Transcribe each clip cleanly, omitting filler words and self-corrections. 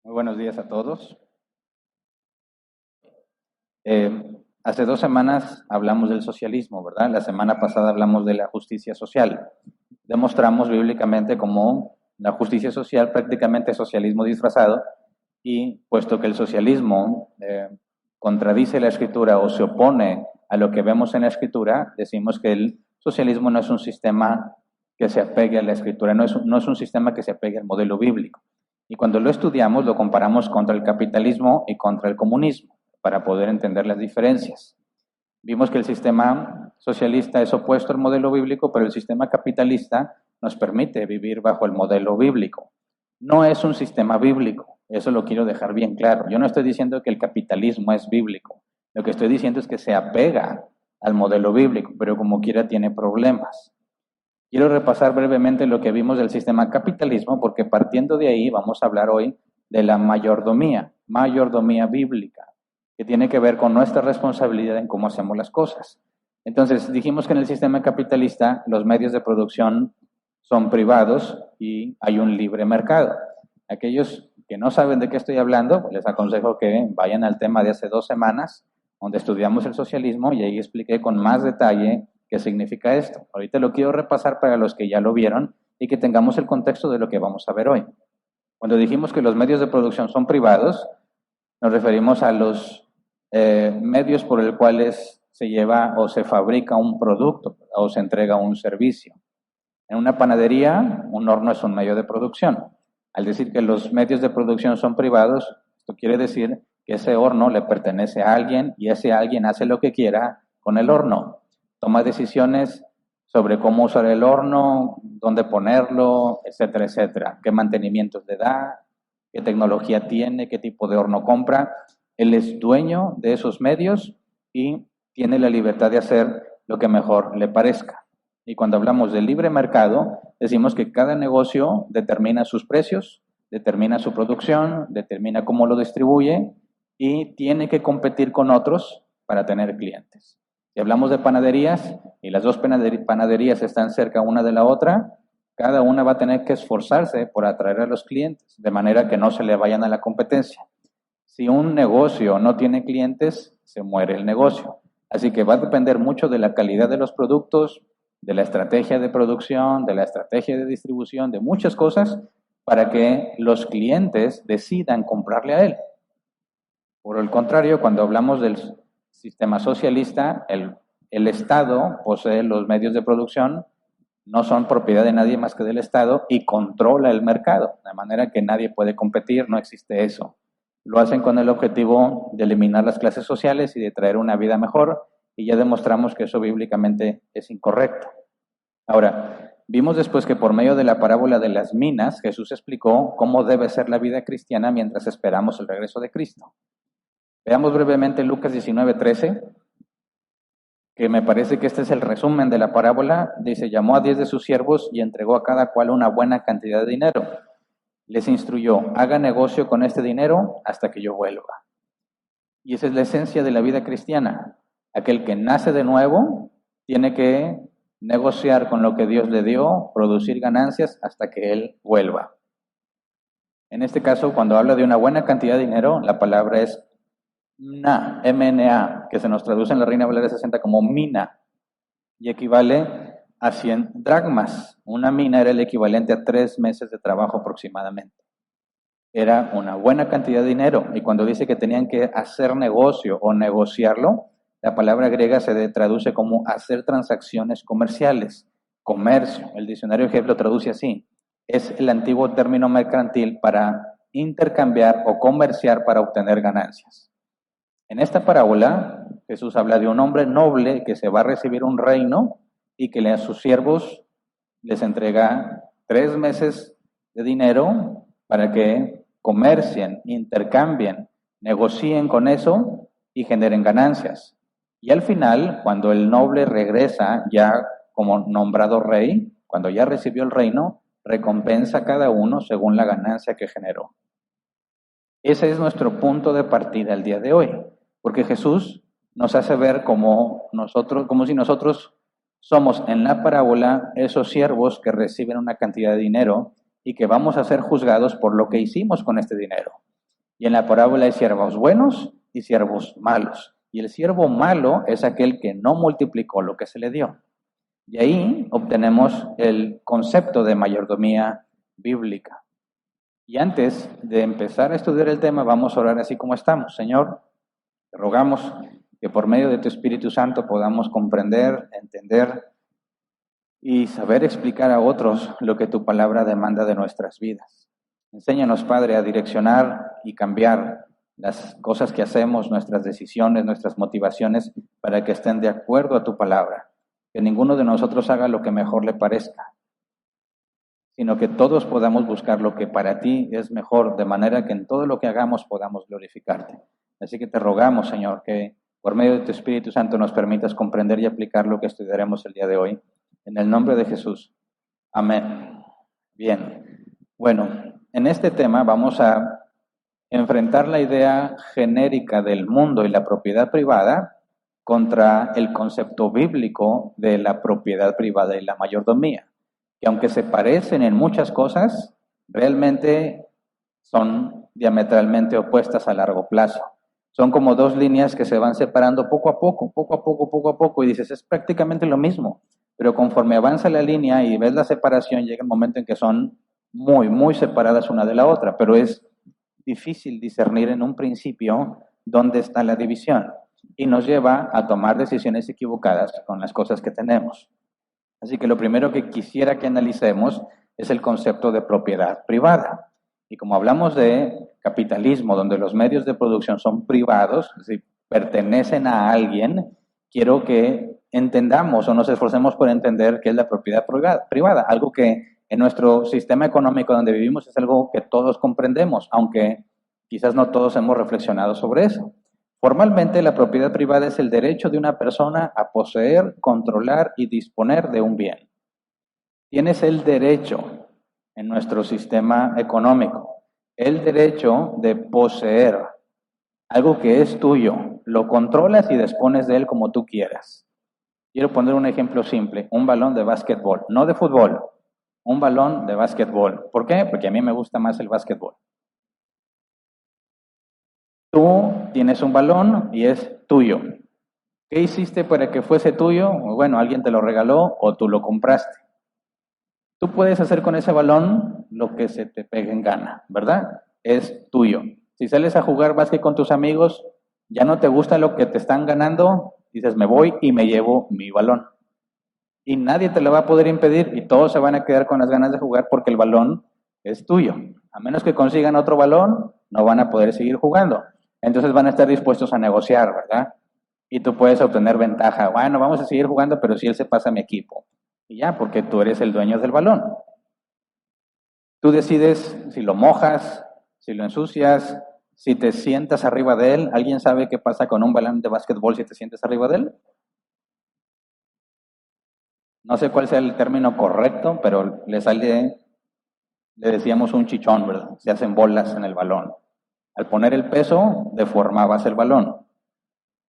Muy buenos días a todos. Hace 2 semanas hablamos del socialismo, ¿verdad? La semana pasada hablamos de la justicia social. Demostramos bíblicamente cómo la justicia social prácticamente es socialismo disfrazado, y puesto que el socialismo contradice la Escritura o se opone a lo que vemos en la Escritura, decimos que el socialismo no es un sistema que se apegue a la Escritura, no es un sistema que se apegue al modelo bíblico. Y cuando lo estudiamos, lo comparamos contra el capitalismo y contra el comunismo, para poder entender las diferencias. Vimos que el sistema socialista es opuesto al modelo bíblico, pero el sistema capitalista nos permite vivir bajo el modelo bíblico. No es un sistema bíblico, eso lo quiero dejar bien claro. Yo no estoy diciendo que el capitalismo es bíblico, lo que estoy diciendo es que se apega al modelo bíblico, pero como quiera tiene problemas. Quiero repasar brevemente lo que vimos del sistema capitalismo, porque partiendo de ahí vamos a hablar hoy de la mayordomía bíblica, que tiene que ver con nuestra responsabilidad en cómo hacemos las cosas. Entonces, dijimos que en el sistema capitalista los medios de producción son privados y hay un libre mercado. Aquellos que no saben de qué estoy hablando, pues les aconsejo que vayan al tema de hace 2 semanas, donde estudiamos el socialismo, y ahí expliqué con más detalle qué significa esto. Ahorita lo quiero repasar para los que ya lo vieron y que tengamos el contexto de lo que vamos a ver hoy. Cuando dijimos que los medios de producción son privados, nos referimos a los medios por los cuales se lleva o se fabrica un producto o se entrega un servicio. En una panadería, un horno es un medio de producción. Al decir que los medios de producción son privados, esto quiere decir que ese horno le pertenece a alguien y ese alguien hace lo que quiera con el horno. Toma decisiones sobre cómo usar el horno, dónde ponerlo, etcétera, etcétera. Qué mantenimientos le da, qué tecnología tiene, qué tipo de horno compra. Él es dueño de esos medios y tiene la libertad de hacer lo que mejor le parezca. Y cuando hablamos del libre mercado, decimos que cada negocio determina sus precios, determina su producción, determina cómo lo distribuye y tiene que competir con otros para tener clientes. Si hablamos de panaderías y las dos panaderías están cerca una de la otra, cada una va a tener que esforzarse por atraer a los clientes, de manera que no se le vayan a la competencia. Si un negocio no tiene clientes, se muere el negocio. Así que va a depender mucho de la calidad de los productos, de la estrategia de producción, de la estrategia de distribución, de muchas cosas, para que los clientes decidan comprarle a él. Por el contrario, cuando hablamos del sistema socialista, el Estado posee los medios de producción, no son propiedad de nadie más que del Estado y controla el mercado, de manera que nadie puede competir, no existe eso. Lo hacen con el objetivo de eliminar las clases sociales y de traer una vida mejor, y ya demostramos que eso bíblicamente es incorrecto. Ahora, vimos después que por medio de la parábola de las minas, Jesús explicó cómo debe ser la vida cristiana mientras esperamos el regreso de Cristo. Veamos brevemente Lucas 19:13, que me parece que este es el resumen de la parábola. Dice: llamó a 10 de sus siervos y entregó a cada cual una buena cantidad de dinero. Les instruyó: haga negocio con este dinero hasta que yo vuelva. Y esa es la esencia de la vida cristiana. Aquel que nace de nuevo tiene que negociar con lo que Dios le dio, producir ganancias hasta que Él vuelva. En este caso, cuando habla de una buena cantidad de dinero, la palabra es mna, M-N-A, que se nos traduce en la Reina Valera 60 como mina, y equivale a 100 dracmas. Una mina era el equivalente a 3 meses de trabajo aproximadamente. Era una buena cantidad de dinero, y cuando dice que tenían que hacer negocio o negociarlo, la palabra griega se traduce como hacer transacciones comerciales, comercio. El diccionario Jeff lo traduce así. Es el antiguo término mercantil para intercambiar o comerciar para obtener ganancias. En esta parábola, Jesús habla de un hombre noble que se va a recibir un reino y que a sus siervos les entrega 3 meses de dinero para que comercien, intercambien, negocien con eso y generen ganancias. Y al final, cuando el noble regresa ya como nombrado rey, cuando ya recibió el reino, recompensa a cada uno según la ganancia que generó. Ese es nuestro punto de partida el día de hoy, porque Jesús nos hace ver como si nosotros somos en la parábola esos siervos que reciben una cantidad de dinero y que vamos a ser juzgados por lo que hicimos con este dinero. Y en la parábola hay siervos buenos y siervos malos. Y el siervo malo es aquel que no multiplicó lo que se le dio. Y ahí obtenemos el concepto de mayordomía bíblica. Y antes de empezar a estudiar el tema, vamos a orar así como estamos. Señor, te rogamos que por medio de tu Espíritu Santo podamos comprender, entender y saber explicar a otros lo que tu palabra demanda de nuestras vidas. Enséñanos, Padre, a direccionar y cambiar las cosas que hacemos, nuestras decisiones, nuestras motivaciones, para que estén de acuerdo a tu palabra. Que ninguno de nosotros haga lo que mejor le parezca, sino que todos podamos buscar lo que para ti es mejor, de manera que en todo lo que hagamos podamos glorificarte. Así que te rogamos, Señor, que por medio de tu Espíritu Santo nos permitas comprender y aplicar lo que estudiaremos el día de hoy. En el nombre de Jesús. Amén. Bien. Bueno, en este tema vamos a enfrentar la idea genérica del mundo y la propiedad privada contra el concepto bíblico de la propiedad privada y la mayordomía, que aunque se parecen en muchas cosas, realmente son diametralmente opuestas a largo plazo. Son como dos líneas que se van separando poco a poco, y dices, es prácticamente lo mismo, pero conforme avanza la línea y ves la separación, llega el momento en que son muy separadas una de la otra, pero es difícil discernir en un principio dónde está la división y nos lleva a tomar decisiones equivocadas con las cosas que tenemos. Así que lo primero que quisiera que analicemos es el concepto de propiedad privada. Y como hablamos de capitalismo, donde los medios de producción son privados, es decir, pertenecen a alguien, quiero que entendamos o nos esforcemos por entender qué es la propiedad privada, algo que en nuestro sistema económico donde vivimos es algo que todos comprendemos, aunque quizás no todos hemos reflexionado sobre eso. Formalmente, la propiedad privada es el derecho de una persona a poseer, controlar y disponer de un bien. Tienes el derecho en nuestro sistema económico, el derecho de poseer algo que es tuyo, lo controlas y dispones de él como tú quieras. Quiero poner un ejemplo simple, un balón de básquetbol, no de fútbol, un balón de básquetbol. ¿Por qué? Porque a mí me gusta más el básquetbol. Tú tienes un balón y es tuyo. ¿Qué hiciste para que fuese tuyo? Bueno, alguien te lo regaló o tú lo compraste. Tú puedes hacer con ese balón lo que se te pegue en gana, ¿verdad? Es tuyo. Si sales a jugar básquet con tus amigos, ya no te gusta lo que te están ganando, dices, me voy y me llevo mi balón. Y nadie te lo va a poder impedir y todos se van a quedar con las ganas de jugar porque el balón es tuyo. A menos que consigan otro balón, no van a poder seguir jugando. Entonces van a estar dispuestos a negociar, ¿verdad? Y tú puedes obtener ventaja. Bueno, vamos a seguir jugando, pero si él se pasa a mi equipo. Y ya, porque tú eres el dueño del balón. Tú decides si lo mojas, si lo ensucias, si te sientas arriba de él. ¿Alguien sabe qué pasa con un balón de básquetbol si te sientes arriba de él? No sé cuál sea el término correcto, pero le decíamos un chichón, ¿verdad? Se hacen bolas en el balón. Al poner el peso, deformabas el balón.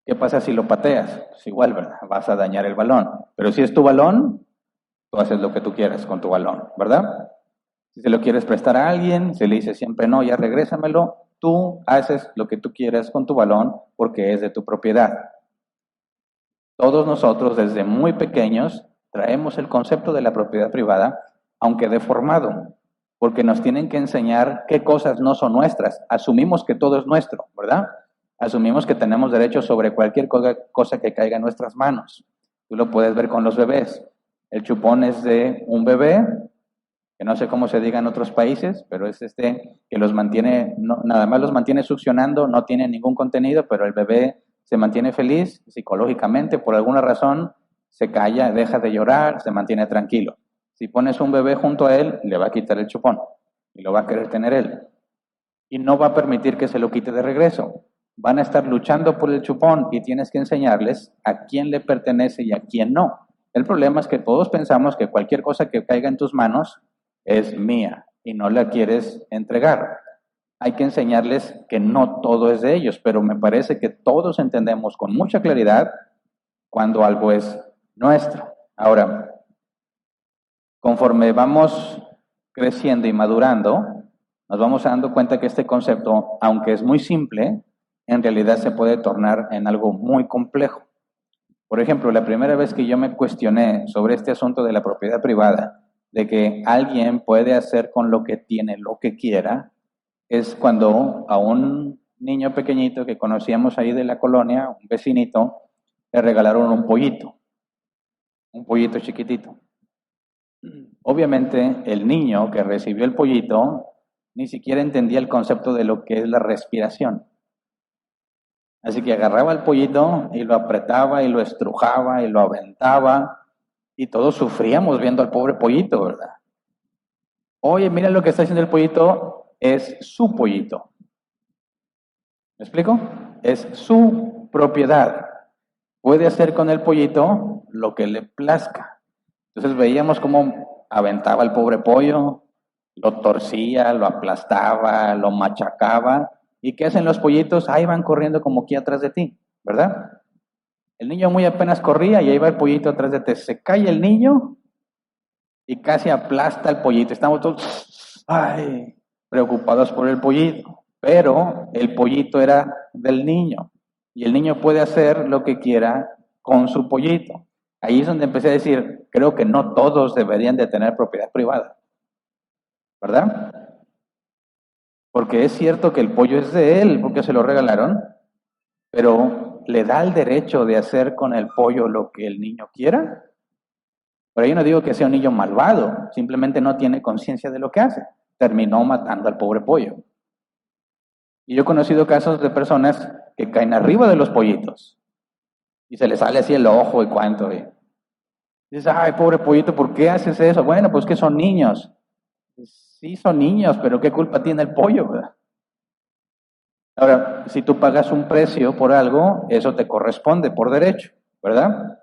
¿Qué pasa si lo pateas? Pues igual, ¿verdad? Vas a dañar el balón. Pero si es tu balón, tú haces lo que tú quieras con tu balón, ¿verdad? Si se lo quieres prestar a alguien, se le dice siempre no, ya regrésamelo, tú haces lo que tú quieras con tu balón porque es de tu propiedad. Todos nosotros desde muy pequeños traemos el concepto de la propiedad privada, aunque deformado, porque nos tienen que enseñar qué cosas no son nuestras. Asumimos que todo es nuestro, ¿verdad? Asumimos que tenemos derecho sobre cualquier cosa que caiga en nuestras manos. Tú lo puedes ver con los bebés. El chupón es de un bebé, que no sé cómo se diga en otros países, pero es que los mantiene, nada más los mantiene succionando, no tiene ningún contenido, pero el bebé se mantiene feliz psicológicamente, por alguna razón se calla, deja de llorar, se mantiene tranquilo. Si pones un bebé junto a él, le va a quitar el chupón y lo va a querer tener él. Y no va a permitir que se lo quite de regreso. Van a estar luchando por el chupón y tienes que enseñarles a quién le pertenece y a quién no. El problema es que todos pensamos que cualquier cosa que caiga en tus manos es mía y no la quieres entregar. Hay que enseñarles que no todo es de ellos, pero me parece que todos entendemos con mucha claridad cuando algo es nuestro. Ahora, conforme vamos creciendo y madurando, nos vamos dando cuenta que este concepto, aunque es muy simple, en realidad se puede tornar en algo muy complejo. Por ejemplo, la primera vez que yo me cuestioné sobre este asunto de la propiedad privada, de que alguien puede hacer con lo que tiene lo que quiera, es cuando a un niño pequeñito que conocíamos ahí de la colonia, un vecinito, le regalaron un pollito chiquitito. Obviamente, el niño que recibió el pollito ni siquiera entendía el concepto de lo que es la respiración. Así que agarraba el pollito y lo apretaba y lo estrujaba y lo aventaba y todos sufríamos viendo al pobre pollito, ¿verdad? Oye, mira lo que está haciendo el pollito, es su pollito. ¿Me explico? Es su propiedad. Puede hacer con el pollito lo que le plazca. Entonces veíamos cómo aventaba el pobre pollo, lo torcía, lo aplastaba, lo machacaba. ¿Y qué hacen los pollitos? Ahí van corriendo como aquí atrás de ti, ¿verdad? El niño muy apenas corría y ahí va el pollito atrás de ti. Se cae el niño y casi aplasta el pollito. Estamos todos, preocupados por el pollito. Pero el pollito era del niño. Y el niño puede hacer lo que quiera con su pollito. Ahí es donde empecé a decir, creo que no todos deberían de tener propiedad privada. ¿Verdad? Porque es cierto que el pollo es de él, porque se lo regalaron, pero ¿le da el derecho de hacer con el pollo lo que el niño quiera? Pero yo no digo que sea un niño malvado, simplemente no tiene conciencia de lo que hace. Terminó matando al pobre pollo. Y yo he conocido casos de personas que caen arriba de los pollitos y se les sale así el ojo y cuánto. Y dices, ay, pobre pollito, ¿por qué haces eso? Bueno, pues que son niños. Sí, son niños, pero ¿qué culpa tiene el pollo, verdad? Ahora, si tú pagas un precio por algo, eso te corresponde por derecho, ¿verdad?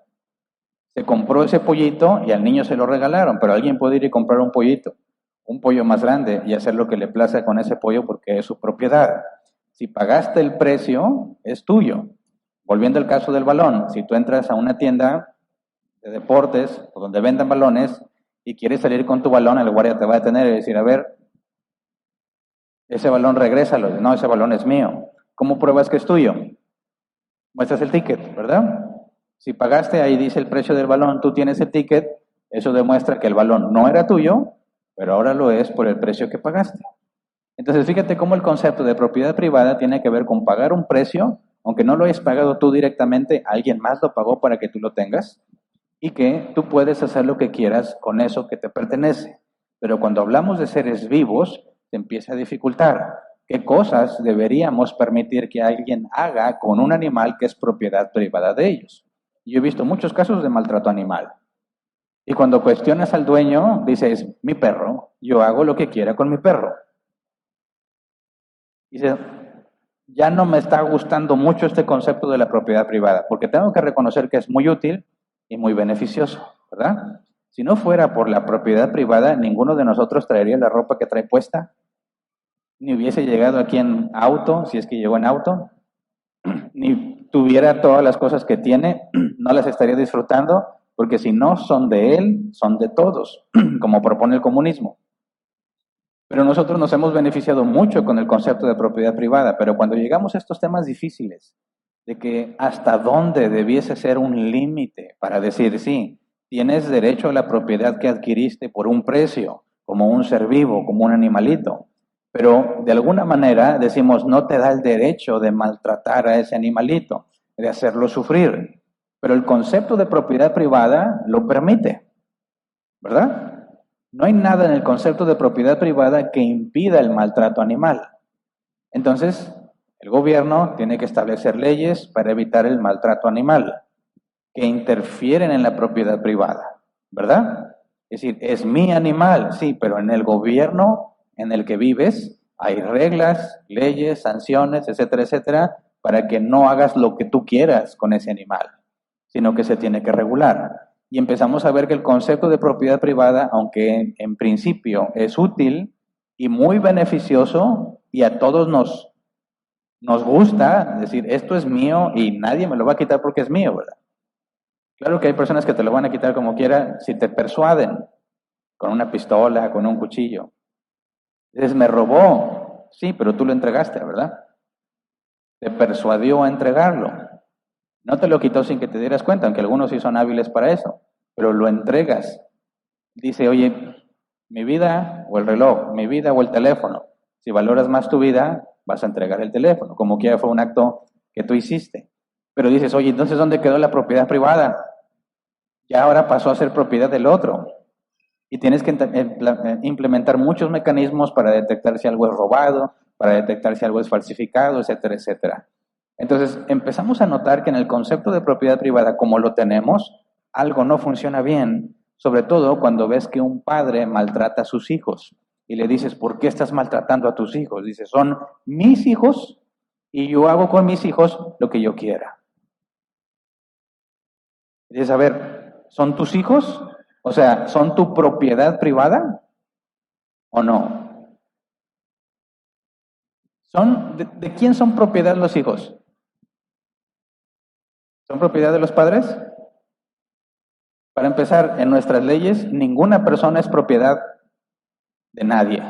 Se compró ese pollito y al niño se lo regalaron, pero alguien puede ir y comprar un pollito, un pollo más grande y hacer lo que le plazca con ese pollo porque es su propiedad. Si pagaste el precio, es tuyo. Volviendo al caso del balón, si tú entras a una tienda de deportes o donde vendan balones y quieres salir con tu balón, el guardia te va a detener y decir, a ver, ese balón regrésalo. No, ese balón es mío. ¿Cómo pruebas que es tuyo? Muestras el ticket, ¿verdad? Si pagaste, ahí dice el precio del balón, tú tienes el ticket, eso demuestra que el balón no era tuyo, pero ahora lo es por el precio que pagaste. Entonces, fíjate cómo el concepto de propiedad privada tiene que ver con pagar un precio, aunque no lo hayas pagado tú directamente, alguien más lo pagó para que tú lo tengas, y que tú puedes hacer lo que quieras con eso que te pertenece. Pero cuando hablamos de seres vivos, se empieza a dificultar. ¿Qué cosas deberíamos permitir que alguien haga con un animal que es propiedad privada de ellos? Yo he visto muchos casos de maltrato animal. Y cuando cuestionas al dueño, dices, mi perro, yo hago lo que quiera con mi perro. Dice, ya no me está gustando mucho este concepto de la propiedad privada, porque tengo que reconocer que es muy útil y muy beneficioso, ¿verdad? Si no fuera por la propiedad privada, ninguno de nosotros traería la ropa que trae puesta, ni hubiese llegado aquí en auto, si es que llegó en auto, ni tuviera todas las cosas que tiene, no las estaría disfrutando, porque si no son de él, son de todos, como propone el comunismo. Pero nosotros nos hemos beneficiado mucho con el concepto de propiedad privada, pero cuando llegamos a estos temas difíciles, de que hasta dónde debiese ser un límite para decir, sí, tienes derecho a la propiedad que adquiriste por un precio, como un ser vivo, como un animalito, pero de alguna manera decimos, no te da el derecho de maltratar a ese animalito, de hacerlo sufrir, pero el concepto de propiedad privada lo permite, ¿verdad? No hay nada en el concepto de propiedad privada que impida el maltrato animal. Entonces, el gobierno tiene que establecer leyes para evitar el maltrato animal, que interfieren en la propiedad privada, ¿verdad? Es decir, es mi animal, sí, pero en el gobierno en el que vives hay reglas, leyes, sanciones, etcétera, etcétera, para que no hagas lo que tú quieras con ese animal, sino que se tiene que regular. Y empezamos a ver que el concepto de propiedad privada, aunque en principio es útil y muy beneficioso, y a todos nos gusta decir, esto es mío y nadie me lo va a quitar porque es mío, ¿verdad? Claro que hay personas que te lo van a quitar como quiera si te persuaden, con una pistola, con un cuchillo. Dices, me robó. Sí, pero tú lo entregaste, ¿verdad? Te persuadió a entregarlo. No te lo quitó sin que te dieras cuenta, aunque algunos sí son hábiles para eso, pero lo entregas. Dice, oye, mi vida o el reloj, mi vida o el teléfono. Si valoras más tu vida, vas a entregar el teléfono, como que fue un acto que tú hiciste. Pero dices, oye, entonces ¿dónde quedó la propiedad privada? Ya ahora pasó a ser propiedad del otro. Y tienes que implementar muchos mecanismos para detectar si algo es robado, para detectar si algo es falsificado, etcétera, etcétera. Entonces empezamos a notar que en el concepto de propiedad privada, como lo tenemos, algo no funciona bien, sobre todo cuando ves que un padre maltrata a sus hijos y le dices, ¿por qué estás maltratando a tus hijos? Dice, son mis hijos y yo hago con mis hijos lo que yo quiera. Y dices, a ver, ¿son tus hijos? O sea, ¿son tu propiedad privada o no? ¿De quién son propiedad los hijos? ¿Son propiedad de los padres? Para empezar, en nuestras leyes, ninguna persona es propiedad de nadie,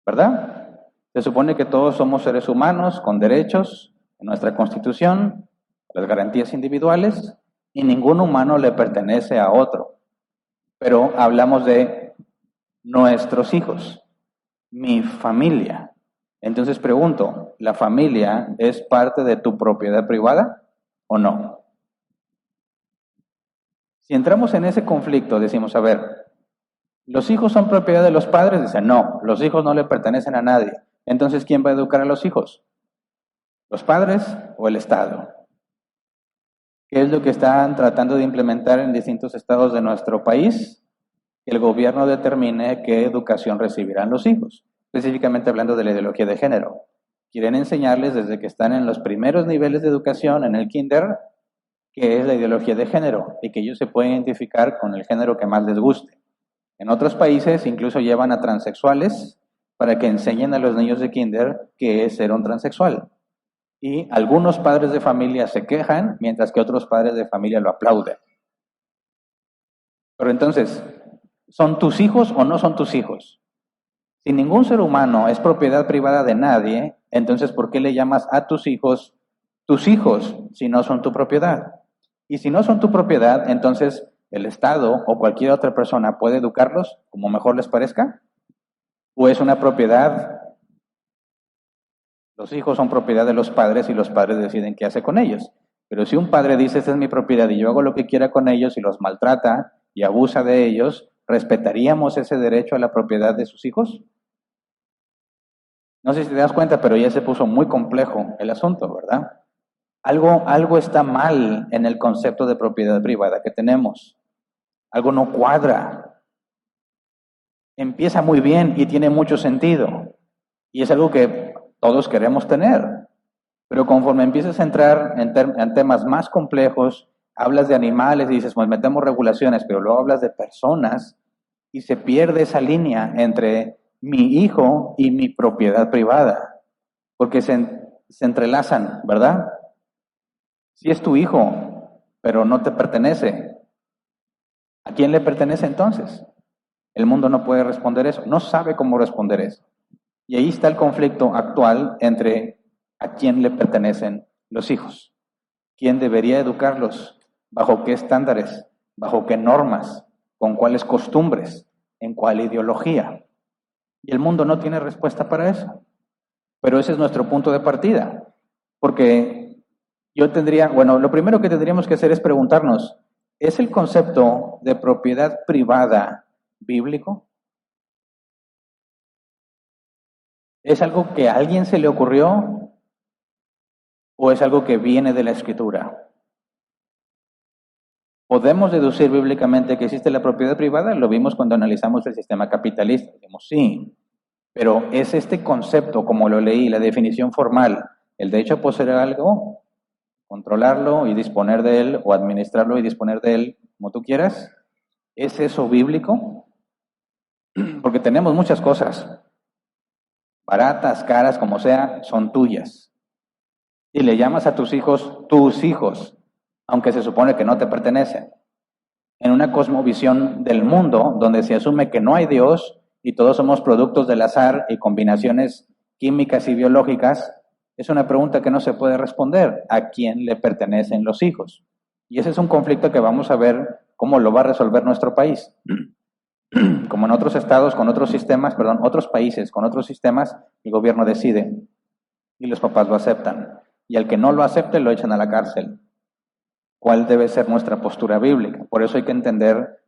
¿verdad? Se supone que todos somos seres humanos con derechos en nuestra Constitución, las garantías individuales, y ningún humano le pertenece a otro. Pero hablamos de nuestros hijos, mi familia. Entonces pregunto, ¿la familia es parte de tu propiedad privada o no? Si entramos en ese conflicto, decimos, a ver, ¿los hijos son propiedad de los padres? Dicen, no, los hijos no le pertenecen a nadie. Entonces, ¿quién va a educar a los hijos? ¿Los padres o el Estado? ¿Qué es lo que están tratando de implementar en distintos estados de nuestro país? Que el gobierno determine qué educación recibirán los hijos, específicamente hablando de la ideología de género. Quieren enseñarles desde que están en los primeros niveles de educación, en el kinder, qué es la ideología de género y que ellos se pueden identificar con el género que más les guste. En otros países incluso llevan a transexuales para que enseñen a los niños de kinder qué es ser un transexual. Y algunos padres de familia se quejan, mientras que otros padres de familia lo aplauden. Pero entonces, ¿son tus hijos o no son tus hijos? Si ningún ser humano es propiedad privada de nadie, entonces ¿por qué le llamas a tus hijos si no son tu propiedad? Y si no son tu propiedad, entonces el Estado o cualquier otra persona puede educarlos como mejor les parezca. ¿O es una propiedad? Los hijos son propiedad de los padres y los padres deciden qué hace con ellos. Pero si un padre dice, esta es mi propiedad y yo hago lo que quiera con ellos y los maltrata y abusa de ellos, ¿respetaríamos ese derecho a la propiedad de sus hijos? No sé si te das cuenta, pero ya se puso muy complejo el asunto, ¿verdad? Algo está mal en el concepto de propiedad privada que tenemos. Algo no cuadra. Empieza muy bien y tiene mucho sentido. Y es algo que todos queremos tener. Pero conforme empiezas a entrar en temas más complejos, hablas de animales y dices, pues metemos regulaciones, pero luego hablas de personas y se pierde esa línea entre mi hijo y mi propiedad privada. Porque se entrelazan, ¿verdad? Si es tu hijo, pero no te pertenece, ¿a quién le pertenece entonces? El mundo no puede responder eso, no sabe cómo responder eso. Y ahí está el conflicto actual entre a quién le pertenecen los hijos, quién debería educarlos, bajo qué estándares, bajo qué normas, con cuáles costumbres, en cuál ideología. Y el mundo no tiene respuesta para eso. Pero ese es nuestro punto de partida, porque lo primero que tendríamos que hacer es preguntarnos, ¿es el concepto de propiedad privada bíblico? ¿Es algo que a alguien se le ocurrió o es algo que viene de la Escritura? ¿Podemos deducir bíblicamente que existe la propiedad privada? Lo vimos cuando analizamos el sistema capitalista. Dijimos, sí, pero ¿es este concepto, como lo leí, la definición formal, el derecho a poseer algo, controlarlo y disponer de él, o administrarlo y disponer de él, como tú quieras? ¿Es eso bíblico? Porque tenemos muchas cosas, baratas, caras, como sea, son tuyas. Y le llamas a tus hijos, aunque se supone que no te pertenecen. En una cosmovisión del mundo, donde se asume que no hay Dios y todos somos productos del azar y combinaciones químicas y biológicas, es una pregunta que no se puede responder. ¿A quién le pertenecen los hijos? Y ese es un conflicto que vamos a ver cómo lo va a resolver nuestro país. Como en otros estados, con otros sistemas, otros países con otros sistemas, el gobierno decide y los papás lo aceptan. Y al que no lo acepte lo echan a la cárcel. ¿Cuál debe ser nuestra postura bíblica? Por eso hay que entender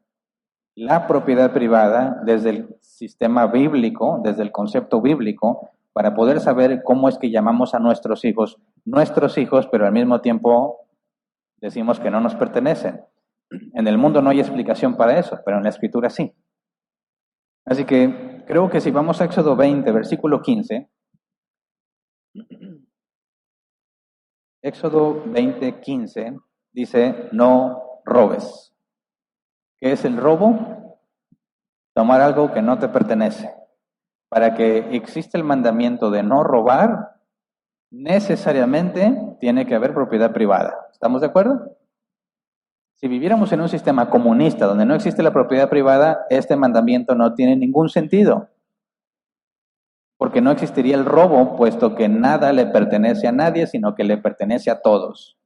la propiedad privada desde el sistema bíblico, desde el concepto bíblico, para poder saber cómo es que llamamos a nuestros hijos, pero al mismo tiempo decimos que no nos pertenecen. En el mundo no hay explicación para eso, pero en la Escritura sí. Así que creo que si vamos a Éxodo 20, versículo 15, Éxodo 20, 15, dice, no robes. ¿Qué es el robo? Tomar algo que no te pertenece. Para que exista el mandamiento de no robar, necesariamente tiene que haber propiedad privada. ¿Estamos de acuerdo? Si viviéramos en un sistema comunista donde no existe la propiedad privada, este mandamiento no tiene ningún sentido. Porque no existiría el robo, puesto que nada le pertenece a nadie, sino que le pertenece a todos.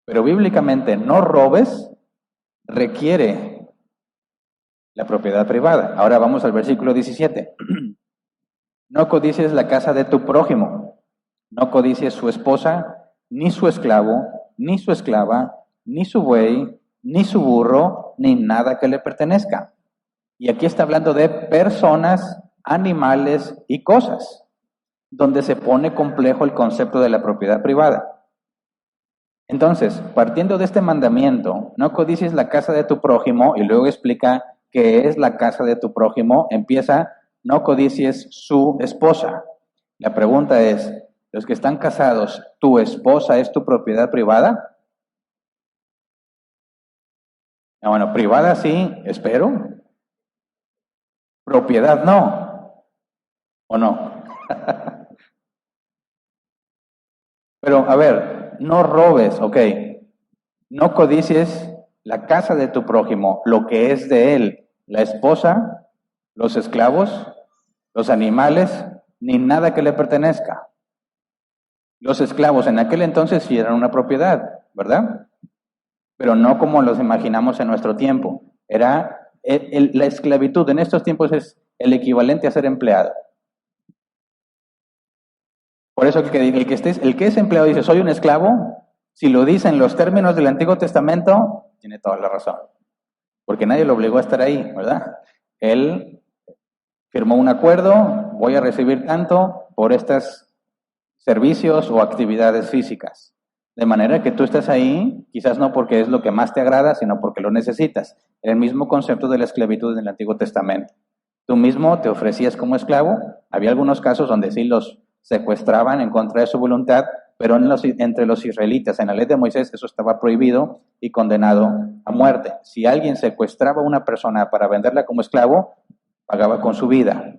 Pero bíblicamente, no robes requiere la propiedad privada. Ahora vamos al versículo 17. No codicies la casa de tu prójimo. No codicies su esposa, ni su esclavo, ni su esclava, ni su buey, ni su burro, ni nada que le pertenezca. Y aquí está hablando de personas, animales y cosas, donde se pone complejo el concepto de la propiedad privada. Entonces, partiendo de este mandamiento, no codicies la casa de tu prójimo, y luego explica qué es la casa de tu prójimo, empieza, no codicies su esposa. La pregunta es, los que están casados, ¿tu esposa es tu propiedad privada? Bueno, privada sí, espero. Propiedad no. ¿O no? Pero, a ver, no robes, ok. No codicies la casa de tu prójimo, lo que es de él, la esposa, los esclavos, los animales, ni nada que le pertenezca. Los esclavos en aquel entonces sí eran una propiedad, ¿verdad? Pero no como los imaginamos en nuestro tiempo. Era la esclavitud en estos tiempos es el equivalente a ser empleado. Por eso el que es empleado dice, soy un esclavo, si lo dice en los términos del Antiguo Testamento, tiene toda la razón. Porque nadie lo obligó a estar ahí, ¿verdad? Él firmó un acuerdo, voy a recibir tanto por estos servicios o actividades físicas. De manera que tú estás ahí, quizás no porque es lo que más te agrada, sino porque lo necesitas. El mismo concepto de la esclavitud en el Antiguo Testamento. Tú mismo te ofrecías como esclavo. Había algunos casos donde sí los secuestraban en contra de su voluntad, pero entre los israelitas, en la ley de Moisés, eso estaba prohibido y condenado a muerte. Si alguien secuestraba a una persona para venderla como esclavo, pagaba con su vida.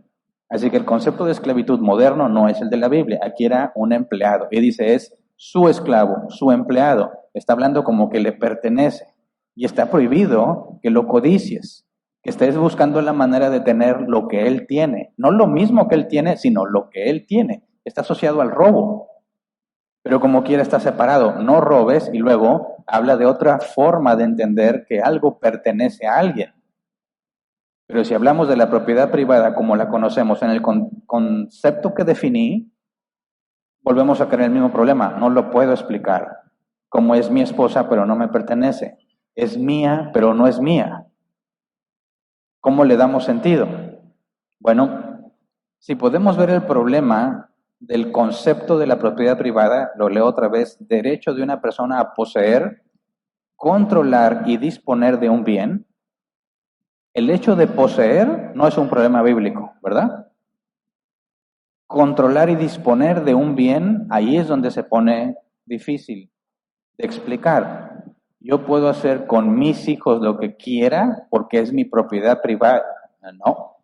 Así que el concepto de esclavitud moderno no es el de la Biblia. Aquí era un empleado. Y dice, es su esclavo, su empleado. Está hablando como que le pertenece. Y está prohibido que lo codicies, que estés buscando la manera de tener lo que él tiene. No lo mismo que él tiene, sino lo que él tiene. Está asociado al robo. Pero como quiera está separado. No robes, y luego habla de otra forma de entender que algo pertenece a alguien. Pero si hablamos de la propiedad privada como la conocemos en el concepto que definí, volvemos a caer en el mismo problema. No lo puedo explicar. Como es mi esposa, pero no me pertenece. Es mía, pero no es mía. ¿Cómo le damos sentido? Bueno, si podemos ver el problema del concepto de la propiedad privada, lo leo otra vez, derecho de una persona a poseer, controlar y disponer de un bien. El hecho de poseer no es un problema bíblico, ¿verdad? Controlar y disponer de un bien, ahí es donde se pone difícil de explicar. Yo puedo hacer con mis hijos lo que quiera porque es mi propiedad privada. No.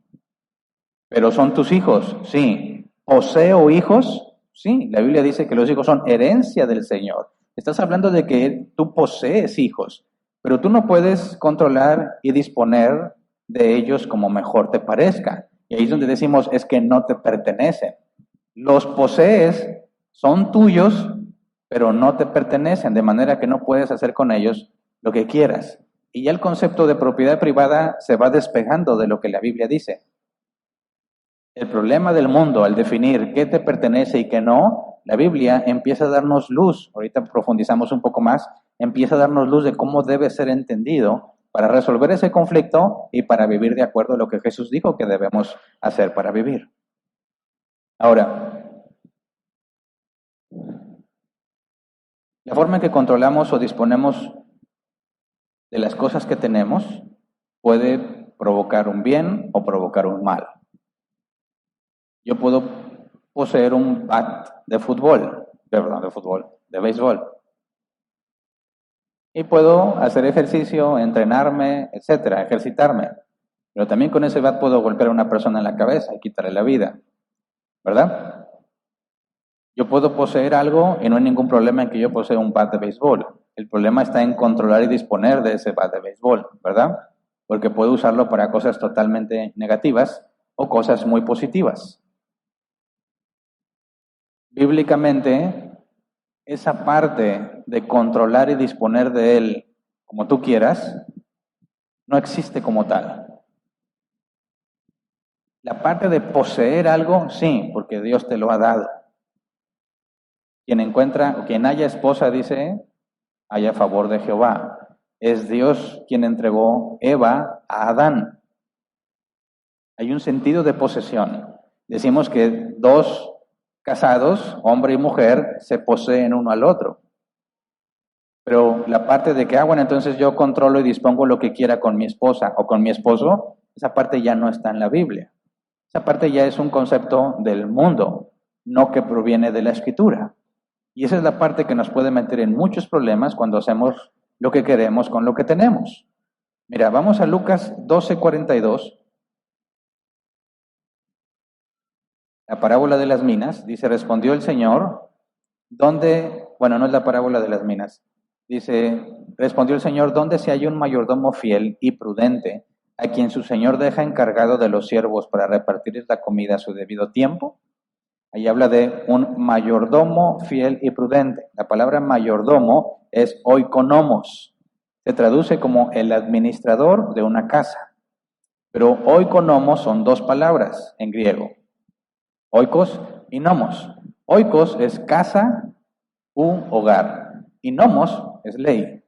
Pero son tus hijos, sí. ¿Poseo hijos? Sí. La Biblia dice que los hijos son herencia del Señor. Estás hablando de que tú posees hijos, pero tú no puedes controlar y disponer de ellos como mejor te parezca. Y ahí es donde decimos, es que no te pertenecen. Los posees, son tuyos, pero no te pertenecen, de manera que no puedes hacer con ellos lo que quieras. Y ya el concepto de propiedad privada se va despegando de lo que la Biblia dice. El problema del mundo, al definir qué te pertenece y qué no, la Biblia empieza a darnos luz, ahorita profundizamos un poco más, empieza a darnos luz de cómo debe ser entendido para resolver ese conflicto y para vivir de acuerdo a lo que Jesús dijo que debemos hacer para vivir. Ahora, la forma en que controlamos o disponemos de las cosas que tenemos puede provocar un bien o provocar un mal. Yo puedo poseer un bat de béisbol. Y puedo hacer ejercicio, entrenarme, etcétera, ejercitarme. Pero también con ese bat puedo golpear a una persona en la cabeza y quitarle la vida, ¿verdad? Yo puedo poseer algo y no hay ningún problema en que yo posea un bat de béisbol. El problema está en controlar y disponer de ese bat de béisbol, ¿verdad? Porque puedo usarlo para cosas totalmente negativas o cosas muy positivas. Bíblicamente, esa parte de controlar y disponer de él como tú quieras, no existe como tal. La parte de poseer algo, sí, porque Dios te lo ha dado. Quien encuentra, o quien haya esposa, dice, haya favor de Jehová. Es Dios quien entregó Eva a Adán. Hay un sentido de posesión. Decimos que dos casados, hombre y mujer, se poseen uno al otro. Pero la parte de que, bueno, entonces yo controlo y dispongo lo que quiera con mi esposa o con mi esposo, esa parte ya no está en la Biblia. Esa parte ya es un concepto del mundo, no que proviene de la Escritura. Y esa es la parte que nos puede meter en muchos problemas cuando hacemos lo que queremos con lo que tenemos. Mira, vamos a Lucas 12:42. La parábola de las minas, dice, respondió el Señor, ¿dónde? Bueno, no es la parábola de las minas. Dice, respondió el Señor, ¿dónde se halla un mayordomo fiel y prudente, a quien su Señor deja encargado de los siervos para repartirles la comida a su debido tiempo? Ahí habla de un mayordomo fiel y prudente. La palabra mayordomo es oikonomos. Se traduce como el administrador de una casa. Pero oikonomos son dos palabras en griego. Oikos y nomos. Oikos es casa u hogar. Y nomos es ley.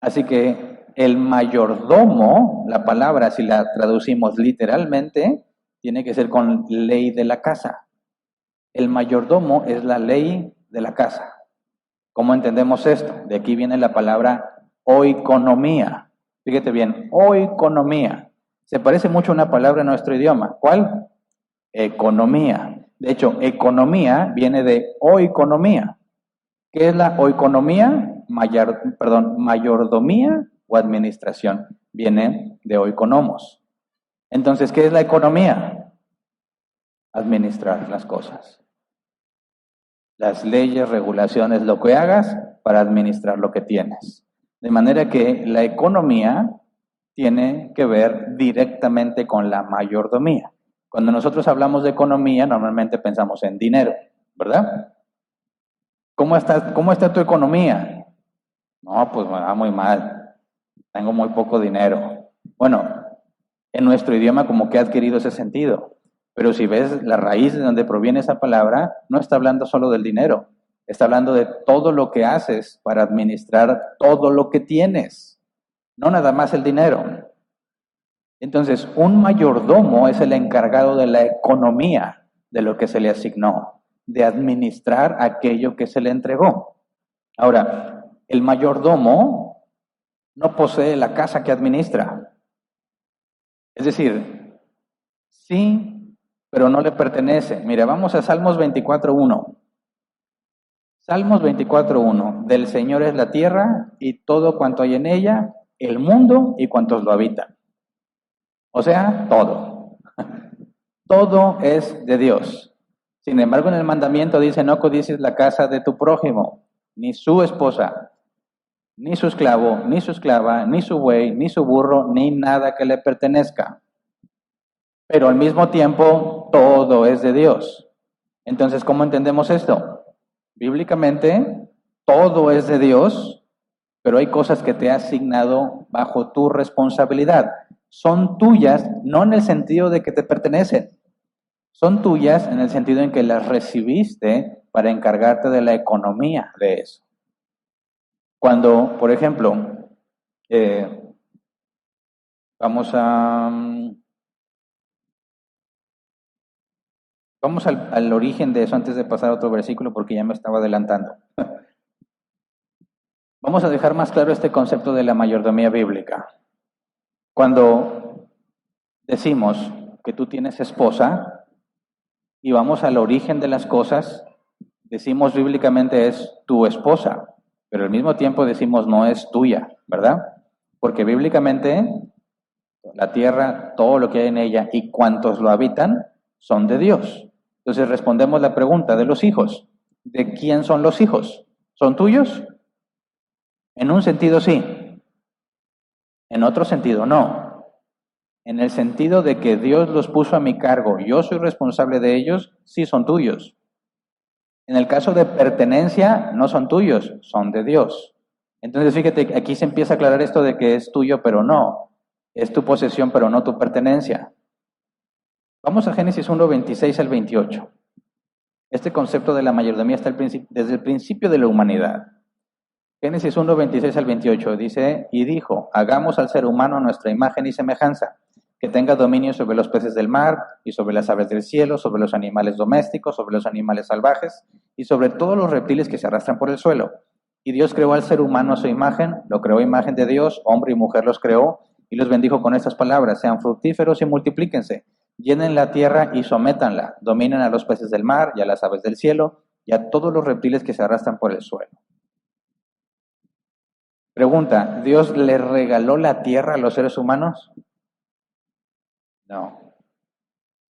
Así que el mayordomo, la palabra, si la traducimos literalmente, tiene que ser con ley de la casa. El mayordomo es la ley de la casa. ¿Cómo entendemos esto? De aquí viene la palabra oikonomía. Fíjate bien, oikonomía. Se parece mucho a una palabra en nuestro idioma. ¿Cuál? Economía. De hecho, economía viene de oikonomía. ¿Qué es la oikonomía? Mayordomía o administración. Viene de oikonomos. Entonces, ¿qué es la economía? Administrar las cosas. Las leyes, regulaciones, lo que hagas para administrar lo que tienes. De manera que la economía tiene que ver directamente con la mayordomía. Cuando nosotros hablamos de economía, normalmente pensamos en dinero, ¿verdad? ¿Cómo está tu economía? No, pues me va muy mal. Tengo muy poco dinero. Bueno, en nuestro idioma como que ha adquirido ese sentido. Pero si ves la raíz de donde proviene esa palabra, no está hablando solo del dinero. Está hablando de todo lo que haces para administrar todo lo que tienes. No nada más el dinero. Entonces, un mayordomo es el encargado de la economía de lo que se le asignó, de administrar aquello que se le entregó. Ahora, el mayordomo no posee la casa que administra. Es decir, sí, pero no le pertenece. Mira, vamos a Salmos 24:1. Salmos 24:1. Del Señor es la tierra y todo cuanto hay en ella, el mundo y cuantos lo habitan. O sea, todo. Todo es de Dios. Sin embargo, en el mandamiento dice, no codicies la casa de tu prójimo, ni su esposa, ni su esclavo, ni su esclava, ni su buey, ni su burro, ni nada que le pertenezca. pero al mismo tiempo todo es de Dios. Entonces, ¿cómo entendemos esto? Bíblicamente, todo es de Dios, pero hay cosas que te ha asignado bajo tu responsabilidad. Son tuyas, no en el sentido de que te pertenecen. Son tuyas en el sentido en que las recibiste para encargarte de la economía de eso. Cuando, por ejemplo, vamos al origen de eso antes de pasar a otro versículo porque ya me estaba adelantando. Vamos a dejar más claro este concepto de la mayordomía bíblica. Cuando decimos que tú tienes esposa y vamos al origen de las cosas, decimos bíblicamente es tu esposa, pero al mismo tiempo decimos no es tuya, ¿verdad? Porque bíblicamente la tierra, todo lo que hay en ella y cuantos lo habitan son de Dios. Entonces respondemos la pregunta de los hijos. ¿De quién son los hijos? ¿Son tuyos? En un sentido sí, en otro sentido no. En el sentido de que Dios los puso a mi cargo, yo soy responsable de ellos, sí son tuyos. En el caso de pertenencia, no son tuyos, son de Dios. Entonces fíjate, aquí se empieza a aclarar esto de que es tuyo, pero no. Es tu posesión, pero no tu pertenencia. Vamos a Génesis 1, 26 al 28. Este concepto de la mayordomía está desde el principio de la humanidad. Génesis 1, 26 al 28 dice, y dijo, hagamos al ser humano nuestra imagen y semejanza, que tenga dominio sobre los peces del mar, y sobre las aves del cielo, sobre los animales domésticos, sobre los animales salvajes, y sobre todos los reptiles que se arrastran por el suelo. Y Dios creó al ser humano a su imagen, lo creó a imagen de Dios, hombre y mujer los creó, y los bendijo con estas palabras, sean fructíferos y multiplíquense, llenen la tierra y sométanla, dominen a los peces del mar, y a las aves del cielo, y a todos los reptiles que se arrastran por el suelo. Pregunta, ¿Dios le regaló la tierra a los seres humanos? No.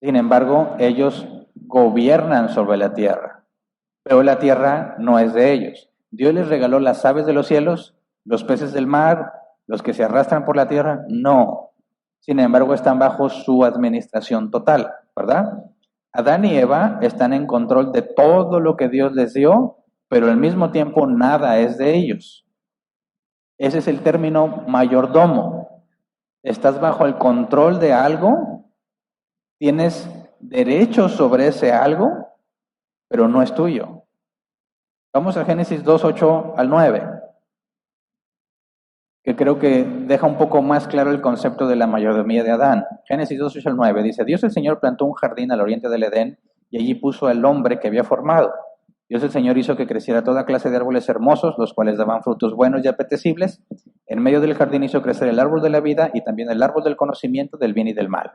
Sin embargo, ellos gobiernan sobre la tierra, pero la tierra no es de ellos. ¿Dios les regaló las aves de los cielos, los peces del mar, los que se arrastran por la tierra? No. Sin embargo, están bajo su administración total, ¿verdad? Adán y Eva están en control de todo lo que Dios les dio, pero al mismo tiempo nada es de ellos. Ese es el término mayordomo. Estás bajo el control de algo, tienes derechos sobre ese algo, pero no es tuyo. Vamos a Génesis 2, 8 al 9, que creo que deja un poco más claro el concepto de la mayordomía de Adán. Génesis 2, 8 al 9 dice, Dios el Señor plantó un jardín al oriente del Edén y allí puso al hombre que había formado. Dios el Señor hizo que creciera toda clase de árboles hermosos, los cuales daban frutos buenos y apetecibles. En medio del jardín hizo crecer el árbol de la vida y también el árbol del conocimiento del bien y del mal.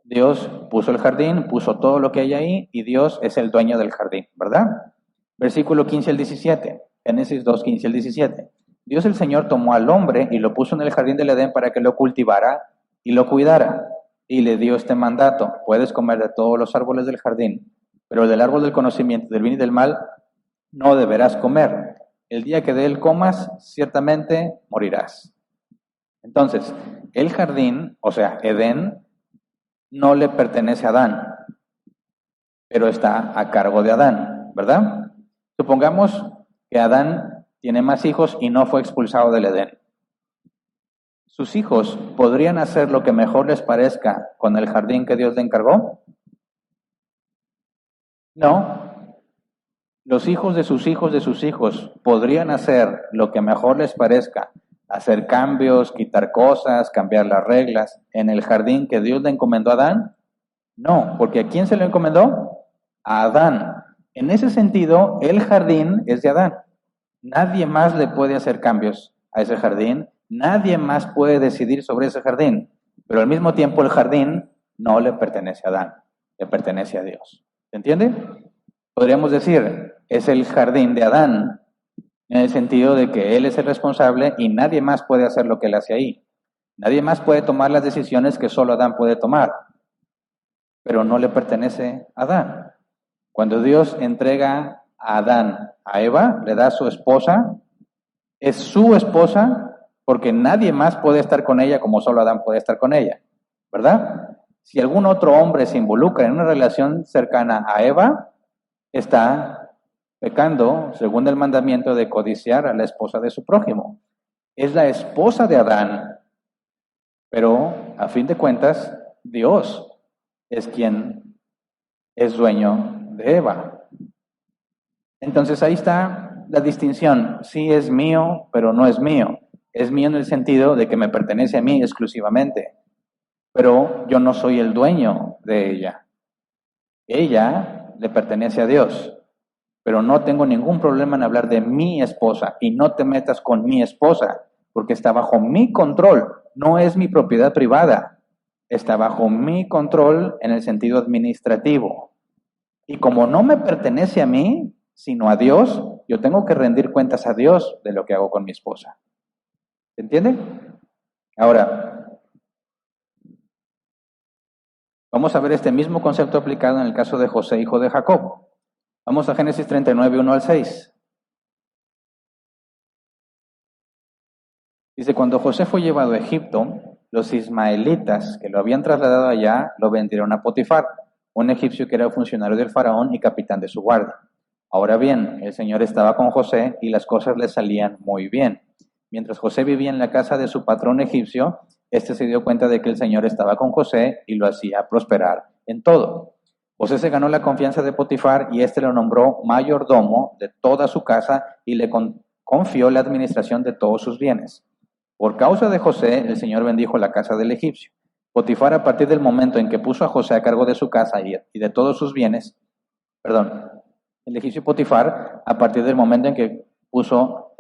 Dios puso el jardín, puso todo lo que hay ahí y Dios es el dueño del jardín, ¿verdad? Versículo 15 al 17, Génesis 2, 15 al 17. Dios el Señor tomó al hombre y lo puso en el jardín del Edén para que lo cultivara y lo cuidara. Y le dio este mandato, puedes comer de todos los árboles del jardín, pero del árbol del conocimiento del bien y del mal no deberás comer. El día que de él comas, ciertamente morirás. Entonces, el jardín, o sea, Edén, no le pertenece a Adán, pero está a cargo de Adán, ¿verdad? Supongamos que Adán tiene más hijos y no fue expulsado del Edén. ¿Sus hijos podrían hacer lo que mejor les parezca con el jardín que Dios le encargó? No. Los hijos de sus hijos podrían hacer lo que mejor les parezca, hacer cambios, quitar cosas, cambiar las reglas en el jardín que Dios le encomendó a Adán. No, porque ¿a quién se lo encomendó? A Adán. En ese sentido, el jardín es de Adán. Nadie más le puede hacer cambios a ese jardín, nadie más puede decidir sobre ese jardín, pero al mismo tiempo el jardín no le pertenece a Adán, le pertenece a Dios. ¿Se entiende? Podríamos decir, es el jardín de Adán, en el sentido de que él es el responsable y nadie más puede hacer lo que él hace ahí. Nadie más puede tomar las decisiones que solo Adán puede tomar, pero no le pertenece a Adán. Cuando Dios entrega a Adán a Eva, le da a su esposa, es su esposa porque nadie más puede estar con ella como solo Adán puede estar con ella, ¿verdad? Si algún otro hombre se involucra en una relación cercana a Eva, está pecando según el mandamiento de codiciar a la esposa de su prójimo. Es la esposa de Adán, pero a fin de cuentas, Dios es quien es dueño de Eva. Entonces ahí está la distinción. Sí es mío, pero no es mío. Es mío en el sentido de que me pertenece a mí exclusivamente, pero yo no soy el dueño de ella. Ella le pertenece a Dios, pero no tengo ningún problema en hablar de mi esposa y no te metas con mi esposa, porque está bajo mi control, no es mi propiedad privada, está bajo mi control en el sentido administrativo. Y como no me pertenece a mí, sino a Dios, yo tengo que rendir cuentas a Dios de lo que hago con mi esposa. ¿Se entiende? Ahora, vamos a ver este mismo concepto aplicado en el caso de José, hijo de Jacob. Vamos a Génesis 39, 1 al 6. Dice, cuando José fue llevado a Egipto, los ismaelitas que lo habían trasladado allá lo vendieron a Potifar, un egipcio que era funcionario del faraón y capitán de su guardia. Ahora bien, el Señor estaba con José y las cosas le salían muy bien. Mientras José vivía en la casa de su patrón egipcio, este se dio cuenta de que el Señor estaba con José y lo hacía prosperar en todo. José se ganó la confianza de Potifar y éste lo nombró mayordomo de toda su casa y le confió la administración de todos sus bienes. Por causa de José, el Señor bendijo la casa del egipcio. Potifar, a partir del momento en que puso a José a cargo de su casa y de todos sus bienes, el egipcio Potifar, a partir del momento en que puso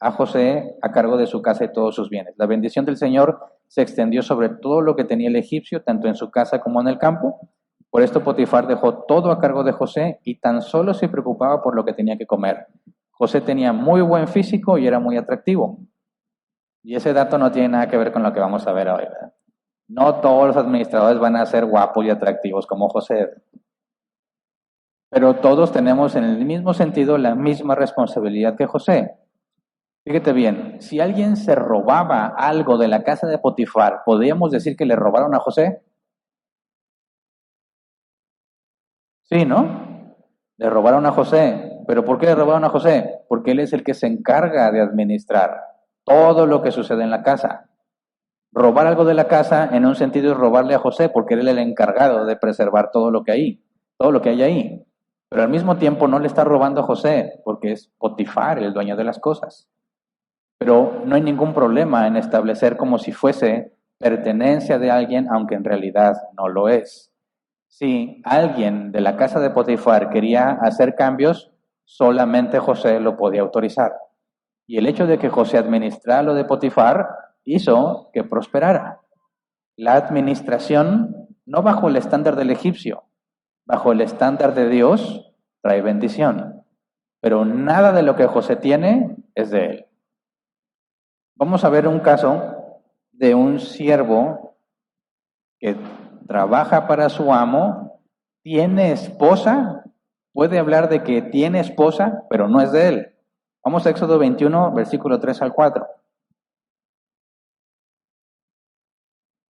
a José a cargo de su casa y todos sus bienes. La bendición del Señor se extendió sobre todo lo que tenía el egipcio, tanto en su casa como en el campo. Por esto Potifar dejó todo a cargo de José y tan solo se preocupaba por lo que tenía que comer. José tenía muy buen físico y era muy atractivo. Y ese dato no tiene nada que ver con lo que vamos a ver hoy, ¿verdad? No todos los administradores van a ser guapos y atractivos como José. Pero todos tenemos en el mismo sentido la misma responsabilidad que José. Fíjate bien, si alguien se robaba algo de la casa de Potifar, ¿podríamos decir que le robaron a José? Sí, ¿no? Le robaron a José. ¿Pero por qué le robaron a José? Porque él es el que se encarga de administrar todo lo que sucede en la casa. Robar algo de la casa en un sentido es robarle a José, porque él es el encargado de preservar todo lo que hay ahí. Pero al mismo tiempo no le está robando a José, porque es Potifar el dueño de las cosas. Pero no hay ningún problema en establecer como si fuese pertenencia de alguien, aunque en realidad no lo es. Si alguien de la casa de Potifar quería hacer cambios, solamente José lo podía autorizar. Y el hecho de que José administrara lo de Potifar hizo que prosperara. La administración, no bajo el estándar del egipcio, bajo el estándar de Dios, trae bendición. Pero nada de lo que José tiene es de él. Vamos a ver un caso de un siervo que trabaja para su amo, tiene esposa, puede hablar de que tiene esposa, pero no es de él. Vamos a Éxodo 21, versículo 3 al 4.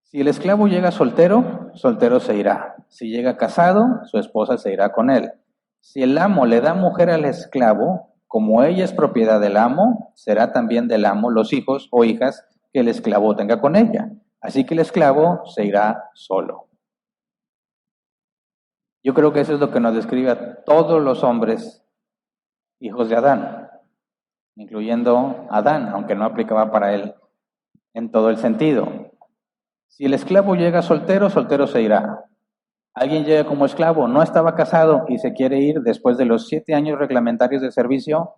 Si el esclavo llega soltero, soltero se irá. Si llega casado, su esposa se irá con él. Si el amo le da mujer al esclavo, como ella es propiedad del amo, será también del amo los hijos o hijas que el esclavo tenga con ella. Así que el esclavo se irá solo. Yo creo que eso es lo que nos describe a todos los hombres hijos de Adán, incluyendo Adán, aunque no aplicaba para él en todo el sentido. Si el esclavo llega soltero, soltero se irá. Alguien llega como esclavo, no estaba casado y se quiere ir después de los 7 años reglamentarios de servicio,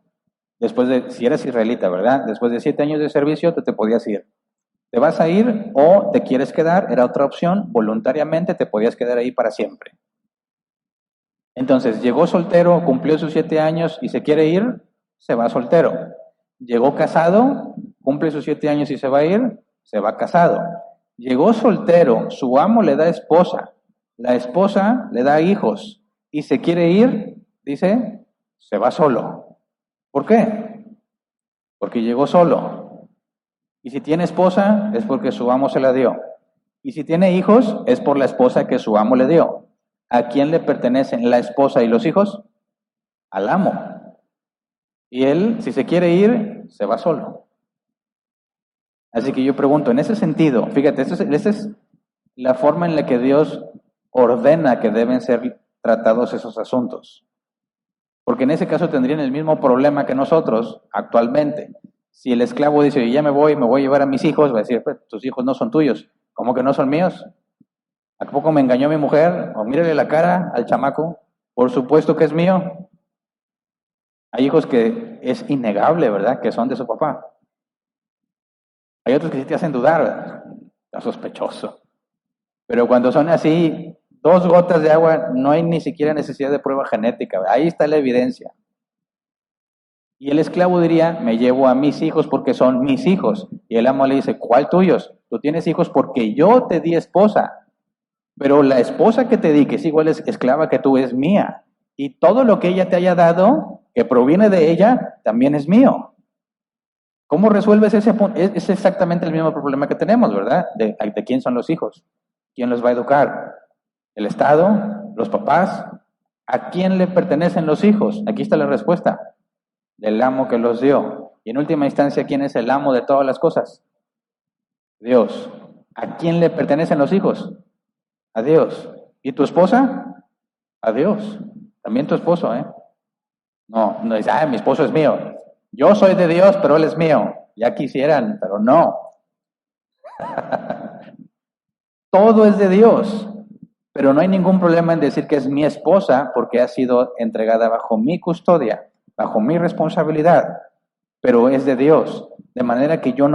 si eres israelita, ¿verdad? Después de 7 años de servicio, te podías ir. ¿Te vas a ir o te quieres quedar? Era otra opción, voluntariamente te podías quedar ahí para siempre. Entonces, llegó soltero, cumplió sus 7 años y se quiere ir, se va soltero. Llegó casado, cumple sus 7 años y se va a ir, se va casado. Llegó soltero, su amo le da esposa, la esposa le da hijos y se quiere ir, dice, se va solo. ¿Por qué? Porque llegó solo. Y si tiene esposa es porque su amo se la dio. Y si tiene hijos, es por la esposa que su amo le dio. ¿A quién le pertenecen la esposa y los hijos? Al amo. Y él, si se quiere ir, se va solo. Así que yo pregunto, en ese sentido, fíjate, esa es la forma en la que Dios ordena que deben ser tratados esos asuntos. Porque en ese caso tendrían el mismo problema que nosotros actualmente. Si el esclavo dice, ya me voy a llevar a mis hijos, va a decir, pues, tus hijos no son tuyos. ¿Cómo que no son míos? ¿A poco me engañó mi mujer? O mírale la cara al chamaco. Por supuesto que es mío. Hay hijos que es innegable, ¿verdad? Que son de su papá. Hay otros que sí te hacen dudar, ¿verdad? Está sospechoso. Pero cuando son así, 2 gotas de agua, no hay ni siquiera necesidad de prueba genética, ¿verdad? Ahí está la evidencia. Y el esclavo diría, me llevo a mis hijos porque son mis hijos. Y el amo le dice, ¿cuál tuyos? Tú tienes hijos porque yo te di esposa. Pero la esposa que te di, que es igual esclava que tú, es mía. Y todo lo que ella te haya dado, que proviene de ella, también es mío. ¿Cómo resuelves ese punto? Es exactamente el mismo problema que tenemos, ¿verdad? De quién son los hijos. ¿Quién los va a educar? ¿El Estado? ¿Los papás? ¿A quién le pertenecen los hijos? Aquí está la respuesta. Del amo que los dio. Y en última instancia, ¿quién es el amo de todas las cosas? Dios. ¿A quién le pertenecen los hijos? A Dios. ¿Y tu esposa? A Dios. También tu esposo, ¿eh? No dice, mi esposo es mío. Yo soy de Dios, pero él es mío. Ya quisieran, pero no. Todo es de Dios. Pero no hay ningún problema en decir que es mi esposa porque ha sido entregada bajo mi custodia, bajo mi responsabilidad, pero es de Dios. De manera que yo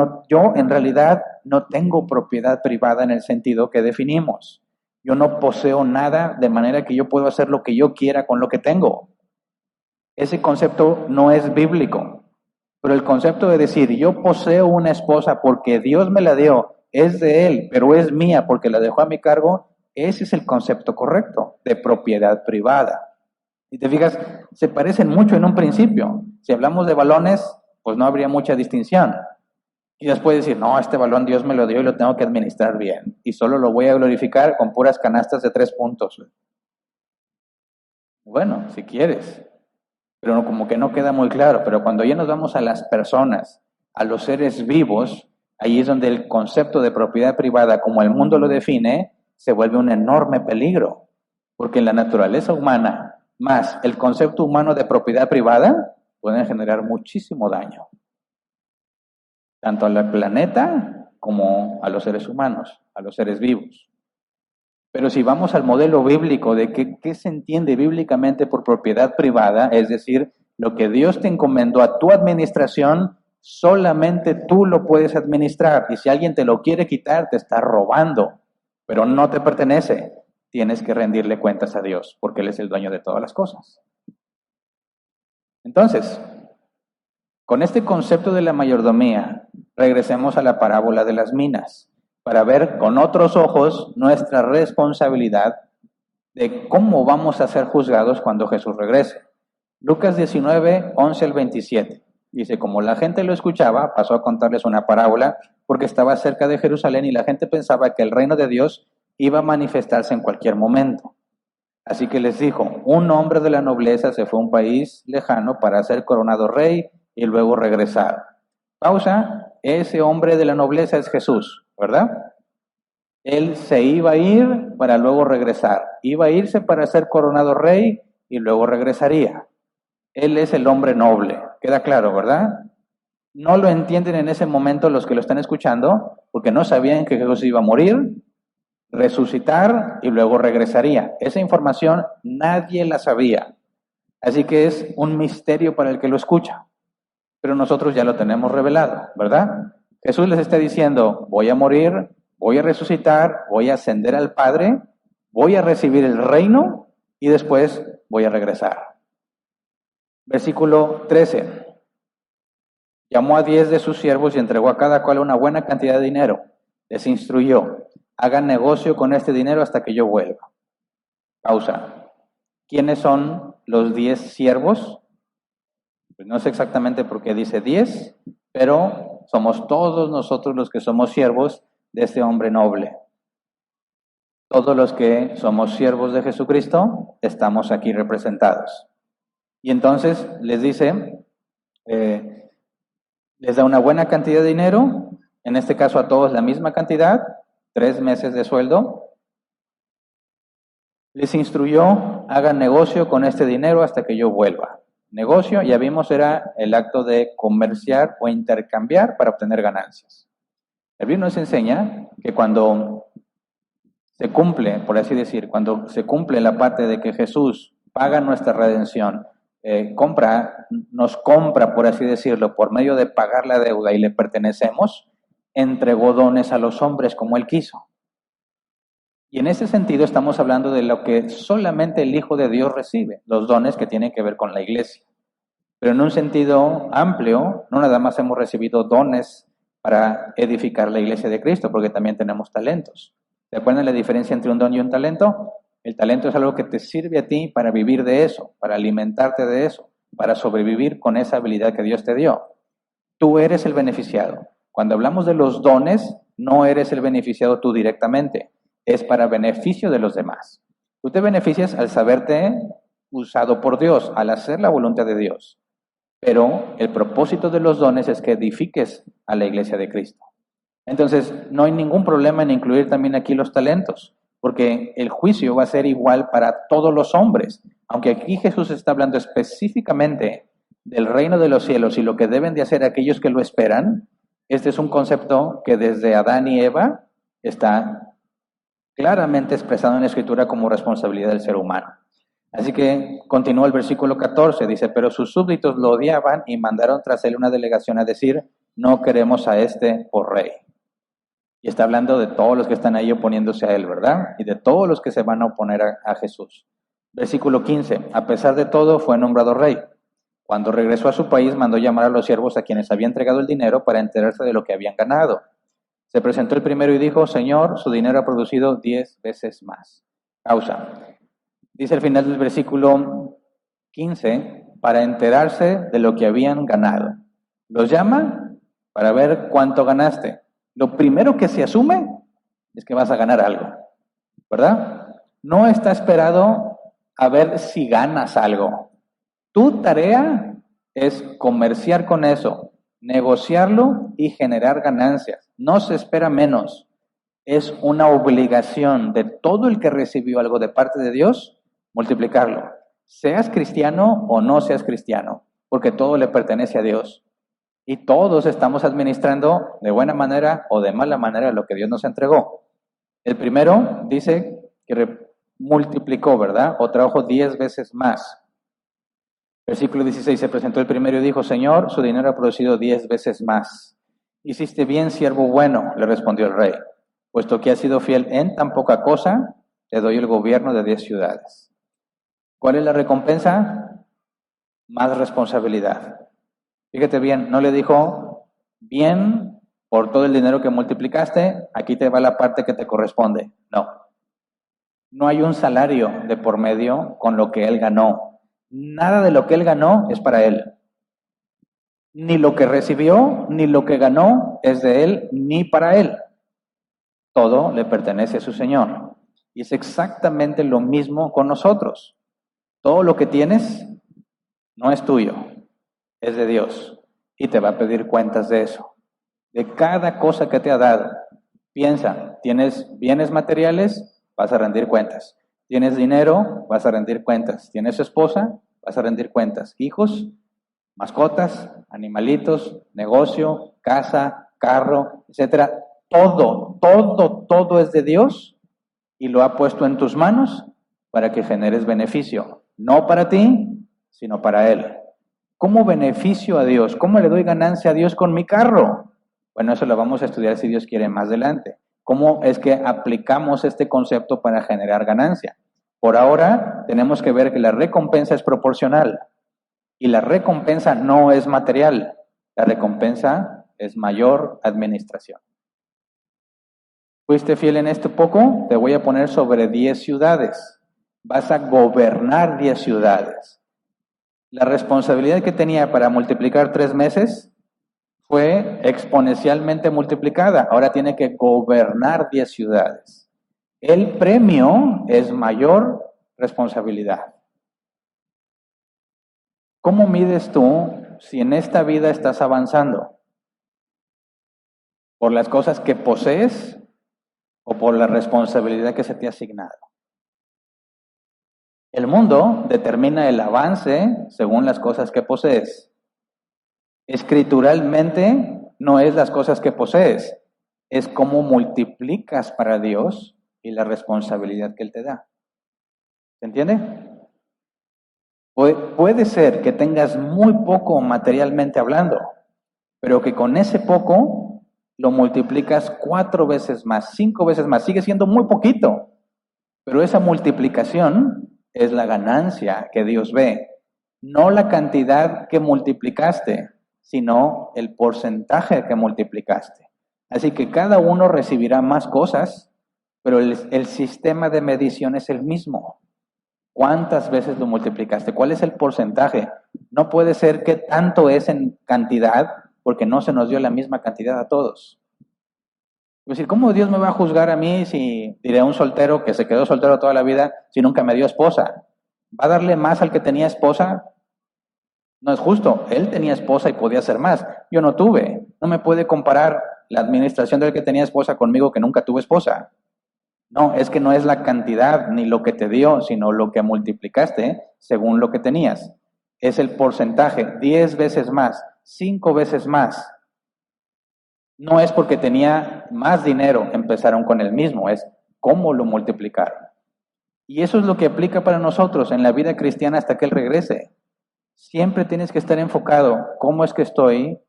en realidad no tengo propiedad privada en el sentido que definimos. Yo no poseo nada de manera que yo puedo hacer lo que yo quiera con lo que tengo. Ese concepto no es bíblico. Pero el concepto de decir, yo poseo una esposa porque Dios me la dio, es de Él, pero es mía porque la dejó a mi cargo, ese es el concepto correcto de propiedad privada. Y te fijas, se parecen mucho en un principio. Si hablamos de balones, pues no habría mucha distinción. Y después decir, no, este balón Dios me lo dio y lo tengo que administrar bien. Y solo lo voy a glorificar con puras canastas de 3 puntos. Bueno, si quieres. Pero como que no queda muy claro. Pero cuando ya nos vamos a las personas, a los seres vivos, ahí es donde el concepto de propiedad privada, como el mundo lo define, se vuelve un enorme peligro. Porque en la naturaleza humana, más el concepto humano de propiedad privada, pueden generar muchísimo daño. Tanto al planeta como a los seres humanos, a los seres vivos. Pero si vamos al modelo bíblico de qué se entiende bíblicamente por propiedad privada, es decir, lo que Dios te encomendó a tu administración, solamente tú lo puedes administrar. Y si alguien te lo quiere quitar, te está robando, pero no te pertenece. Tienes que rendirle cuentas a Dios, porque Él es el dueño de todas las cosas. Entonces, con este concepto de la mayordomía, regresemos a la parábola de las minas, para ver con otros ojos nuestra responsabilidad de cómo vamos a ser juzgados cuando Jesús regrese. Lucas 19, 11 al 27. Dice, como la gente lo escuchaba, pasó a contarles una parábola porque estaba cerca de Jerusalén y la gente pensaba que el reino de Dios iba a manifestarse en cualquier momento. Así que les dijo, un hombre de la nobleza se fue a un país lejano para ser coronado rey y luego regresar. Pausa, ese hombre de la nobleza es Jesús, ¿verdad? Él se iba a ir para luego regresar. Iba a irse para ser coronado rey y luego regresaría. Él es el hombre noble. Queda claro, ¿verdad? No lo entienden en ese momento los que lo están escuchando porque no sabían que Jesús iba a morir, resucitar y luego regresaría. Esa información nadie la sabía. Así que es un misterio para el que lo escucha. Pero nosotros ya lo tenemos revelado, ¿verdad? Jesús les está diciendo, voy a morir, voy a resucitar, voy a ascender al Padre, voy a recibir el reino y después voy a regresar. Versículo 13. Llamó a 10 de sus siervos y entregó a cada cual una buena cantidad de dinero. Les instruyó, hagan negocio con este dinero hasta que yo vuelva. Pausa. ¿Quiénes son los 10 siervos? Pues no sé exactamente por qué dice 10, pero somos todos nosotros los que somos siervos de este hombre noble. Todos los que somos siervos de Jesucristo estamos aquí representados. Y entonces les dice, les da una buena cantidad de dinero, en este caso a todos la misma cantidad, 3 meses de sueldo. Les instruyó, hagan negocio con este dinero hasta que yo vuelva. Negocio, ya vimos, era el acto de comerciar o intercambiar para obtener ganancias. El Biblia nos enseña que cuando se cumple, por así decir, cuando se cumple la parte de que Jesús paga nuestra redención, nos compra, por así decirlo, por medio de pagar la deuda y le pertenecemos, entregó dones a los hombres como Él quiso. Y en ese sentido estamos hablando de lo que solamente el Hijo de Dios recibe, los dones que tienen que ver con la iglesia. Pero en un sentido amplio, no nada más hemos recibido dones para edificar la iglesia de Cristo, porque también tenemos talentos. ¿Se acuerdan la diferencia entre un don y un talento? El talento es algo que te sirve a ti para vivir de eso, para alimentarte de eso, para sobrevivir con esa habilidad que Dios te dio. Tú eres el beneficiado. Cuando hablamos de los dones, no eres el beneficiado tú directamente, es para beneficio de los demás. Tú te beneficias al saberte usado por Dios, al hacer la voluntad de Dios. Pero el propósito de los dones es que edifiques a la iglesia de Cristo. Entonces, no hay ningún problema en incluir también aquí los talentos, porque el juicio va a ser igual para todos los hombres. Aunque aquí Jesús está hablando específicamente del reino de los cielos y lo que deben de hacer aquellos que lo esperan, este es un concepto que desde Adán y Eva está claramente expresado en la Escritura como responsabilidad del ser humano. Así que continúa el versículo 14, dice, pero sus súbditos lo odiaban y mandaron tras él una delegación a decir, no queremos a este por rey. Y está hablando de todos los que están ahí oponiéndose a él, ¿verdad? Y de todos los que se van a oponer a Jesús. Versículo 15, a pesar de todo fue nombrado rey. Cuando regresó a su país mandó llamar a los siervos a quienes había entregado el dinero para enterarse de lo que habían ganado. Se presentó el primero y dijo, Señor, su dinero ha producido 10 veces más. Causa. Dice al final del versículo 15, para enterarse de lo que habían ganado. Los llama para ver cuánto ganaste. Lo primero que se asume es que vas a ganar algo, ¿verdad? No está esperado a ver si ganas algo. Tu tarea es comerciar con eso, negociarlo y generar ganancias. No se espera menos. Es una obligación de todo el que recibió algo de parte de Dios, multiplicarlo. Seas cristiano o no seas cristiano, porque todo le pertenece a Dios. Y todos estamos administrando de buena manera o de mala manera lo que Dios nos entregó. El primero dice que multiplicó, ¿verdad? O trajo 10 veces más. Versículo 16, se presentó el primero y dijo, Señor, su dinero ha producido 10 veces más. Hiciste bien, siervo bueno, le respondió el rey. Puesto que has sido fiel en tan poca cosa, te doy el gobierno de 10 ciudades. ¿Cuál es la recompensa? Más responsabilidad. Fíjate bien, no le dijo, bien, por todo el dinero que multiplicaste, aquí te va la parte que te corresponde. No. No hay un salario de por medio con lo que él ganó. Nada de lo que él ganó es para él. Ni lo que recibió, ni lo que ganó es de él, ni para él. Todo le pertenece a su Señor. Y es exactamente lo mismo con nosotros. Todo lo que tienes no es tuyo, es de Dios. Y te va a pedir cuentas de eso. De cada cosa que te ha dado. Piensa, ¿tienes bienes materiales? Vas a rendir cuentas. ¿Tienes dinero? Vas a rendir cuentas. ¿Tienes esposa? Vas a rendir cuentas. ¿Hijos? ¿Mascotas? ¿Animalitos? ¿Negocio? ¿Casa? ¿Carro? Etcétera. Todo es de Dios y lo ha puesto en tus manos para que generes beneficio. No para ti, sino para Él. ¿Cómo beneficio a Dios? ¿Cómo le doy ganancia a Dios con mi carro? Bueno, eso lo vamos a estudiar si Dios quiere más adelante. ¿Cómo es que aplicamos este concepto para generar ganancia? Por ahora tenemos que ver que la recompensa es proporcional y la recompensa no es material. La recompensa es mayor administración. ¿Fuiste fiel en esto poco? Te voy a poner sobre 10 ciudades. Vas a gobernar 10 ciudades. La responsabilidad que tenía para multiplicar 3 meses fue exponencialmente multiplicada. Ahora tiene que gobernar 10 ciudades. El premio es mayor responsabilidad. ¿Cómo mides tú si en esta vida estás avanzando? ¿Por las cosas que posees o por la responsabilidad que se te ha asignado? El mundo determina el avance según las cosas que posees. Escrituralmente no es las cosas que posees, es cómo multiplicas para Dios y la responsabilidad que Él te da. ¿Se entiende? Puede ser que tengas muy poco materialmente hablando, pero que con ese poco lo multiplicas 4 veces más, 5 veces más. Sigue siendo muy poquito, pero esa multiplicación es la ganancia que Dios ve. No la cantidad que multiplicaste, sino el porcentaje que multiplicaste. Así que cada uno recibirá más cosas, pero el sistema de medición es el mismo. ¿Cuántas veces lo multiplicaste? ¿Cuál es el porcentaje? No puede ser que tanto es en cantidad, porque no se nos dio la misma cantidad a todos. Es decir, ¿cómo Dios me va a juzgar a mí si, diré, un soltero que se quedó soltero toda la vida, si nunca me dio esposa? ¿Va a darle más al que tenía esposa? No es justo. Él tenía esposa y podía hacer más. Yo no tuve. No me puede comparar la administración del que tenía esposa conmigo que nunca tuve esposa. No, es que no es la cantidad ni lo que te dio, sino lo que multiplicaste según lo que tenías. Es el porcentaje, 10 veces más, 5 veces más. No es porque tenía más dinero, empezaron con el mismo, es cómo lo multiplicaron. Y eso es lo que aplica para nosotros en la vida cristiana hasta que Él regrese. Siempre tienes que estar enfocado, ¿cómo es que estoy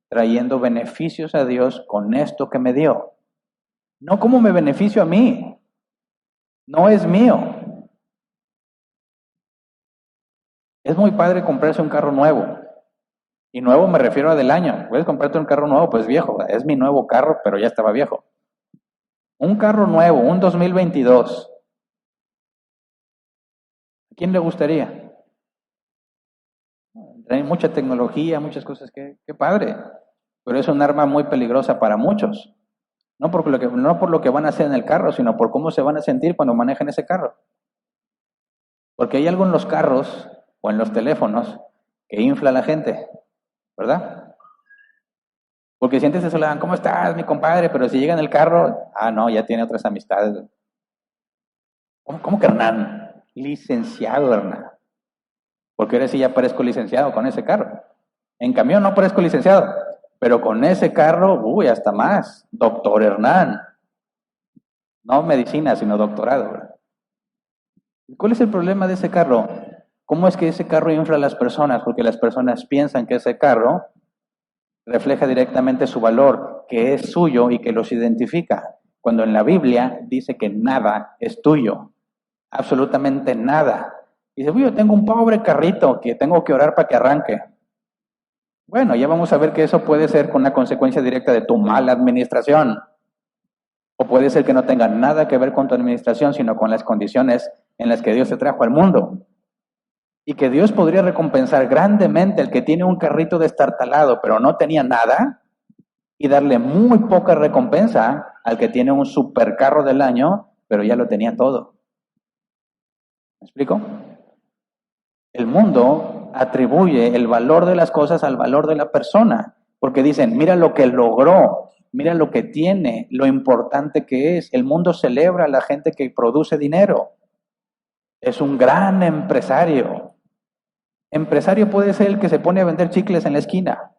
trayendo beneficios a Dios con esto que me dio? No cómo me beneficio a mí, no es mío. Es muy padre comprarse un carro nuevo. Y nuevo me refiero a del año. Puedes comprarte un carro nuevo, pues viejo. Es mi nuevo carro, pero ya estaba viejo. Un carro nuevo, un 2022. ¿A quién le gustaría? Hay mucha tecnología, muchas cosas qué padre. Pero es un arma muy peligrosa para muchos. No por lo que van a hacer en el carro, sino por cómo se van a sentir cuando manejen ese carro. Porque hay algo en los carros o en los teléfonos que infla a la gente, ¿verdad? Porque si antes se saludaban, ¿cómo estás, mi compadre? Pero si llega en el carro, no, ya tiene otras amistades. ¿Cómo que Hernán? Licenciado Hernán. Porque ahora sí ya parezco licenciado con ese carro. En camión no parezco licenciado, pero con ese carro, hasta más. Doctor Hernán. No medicina, sino doctorado, ¿verdad? ¿Cuál es el problema de ese carro? ¿Cómo es que ese carro infla a las personas? Porque las personas piensan que ese carro refleja directamente su valor, que es suyo y que los identifica. Cuando en la Biblia dice que nada es tuyo, absolutamente nada. Dice, yo tengo un pobre carrito que tengo que orar para que arranque. Bueno, ya vamos a ver que eso puede ser con una consecuencia directa de tu mala administración. O puede ser que no tenga nada que ver con tu administración, sino con las condiciones en las que Dios te trajo al mundo. Y que Dios podría recompensar grandemente al que tiene un carrito destartalado, pero no tenía nada, y darle muy poca recompensa al que tiene un supercarro del año, pero ya lo tenía todo. ¿Me explico? El mundo atribuye el valor de las cosas al valor de la persona, porque dicen, mira lo que logró, mira lo que tiene, lo importante que es. El mundo celebra a la gente que produce dinero. Es un gran empresario. Empresario puede ser el que se pone a vender chicles en la esquina,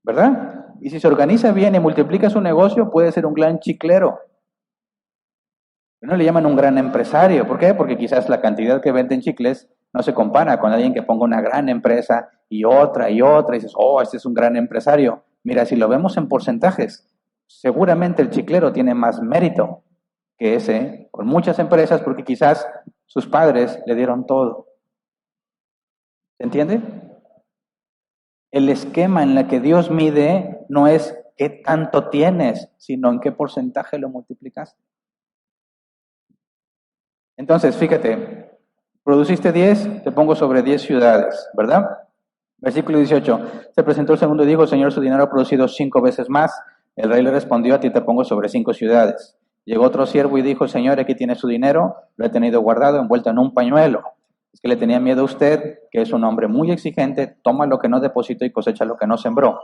¿verdad? Y si se organiza bien y multiplica su negocio, puede ser un gran chiclero. No le llaman un gran empresario. ¿Por qué? Porque quizás la cantidad que venden chicles no se compara con alguien que ponga una gran empresa y otra, y dices, este es un gran empresario. Mira, si lo vemos en porcentajes, seguramente el chiclero tiene más mérito que ese, con muchas empresas, porque quizás sus padres le dieron todo. ¿Se entiende? El esquema en el que Dios mide no es qué tanto tienes, sino en qué porcentaje lo multiplicaste. Entonces, fíjate, produciste 10, te pongo sobre 10 ciudades, ¿verdad? Versículo 18, se presentó el segundo y dijo, Señor, su dinero ha producido 5 veces más. El rey le respondió, a ti te pongo sobre 5 ciudades. Llegó otro siervo y dijo, Señor, aquí tiene su dinero, lo he tenido guardado envuelto en un pañuelo. Es que le tenía miedo a usted, que es un hombre muy exigente, toma lo que no depositó y cosecha lo que no sembró.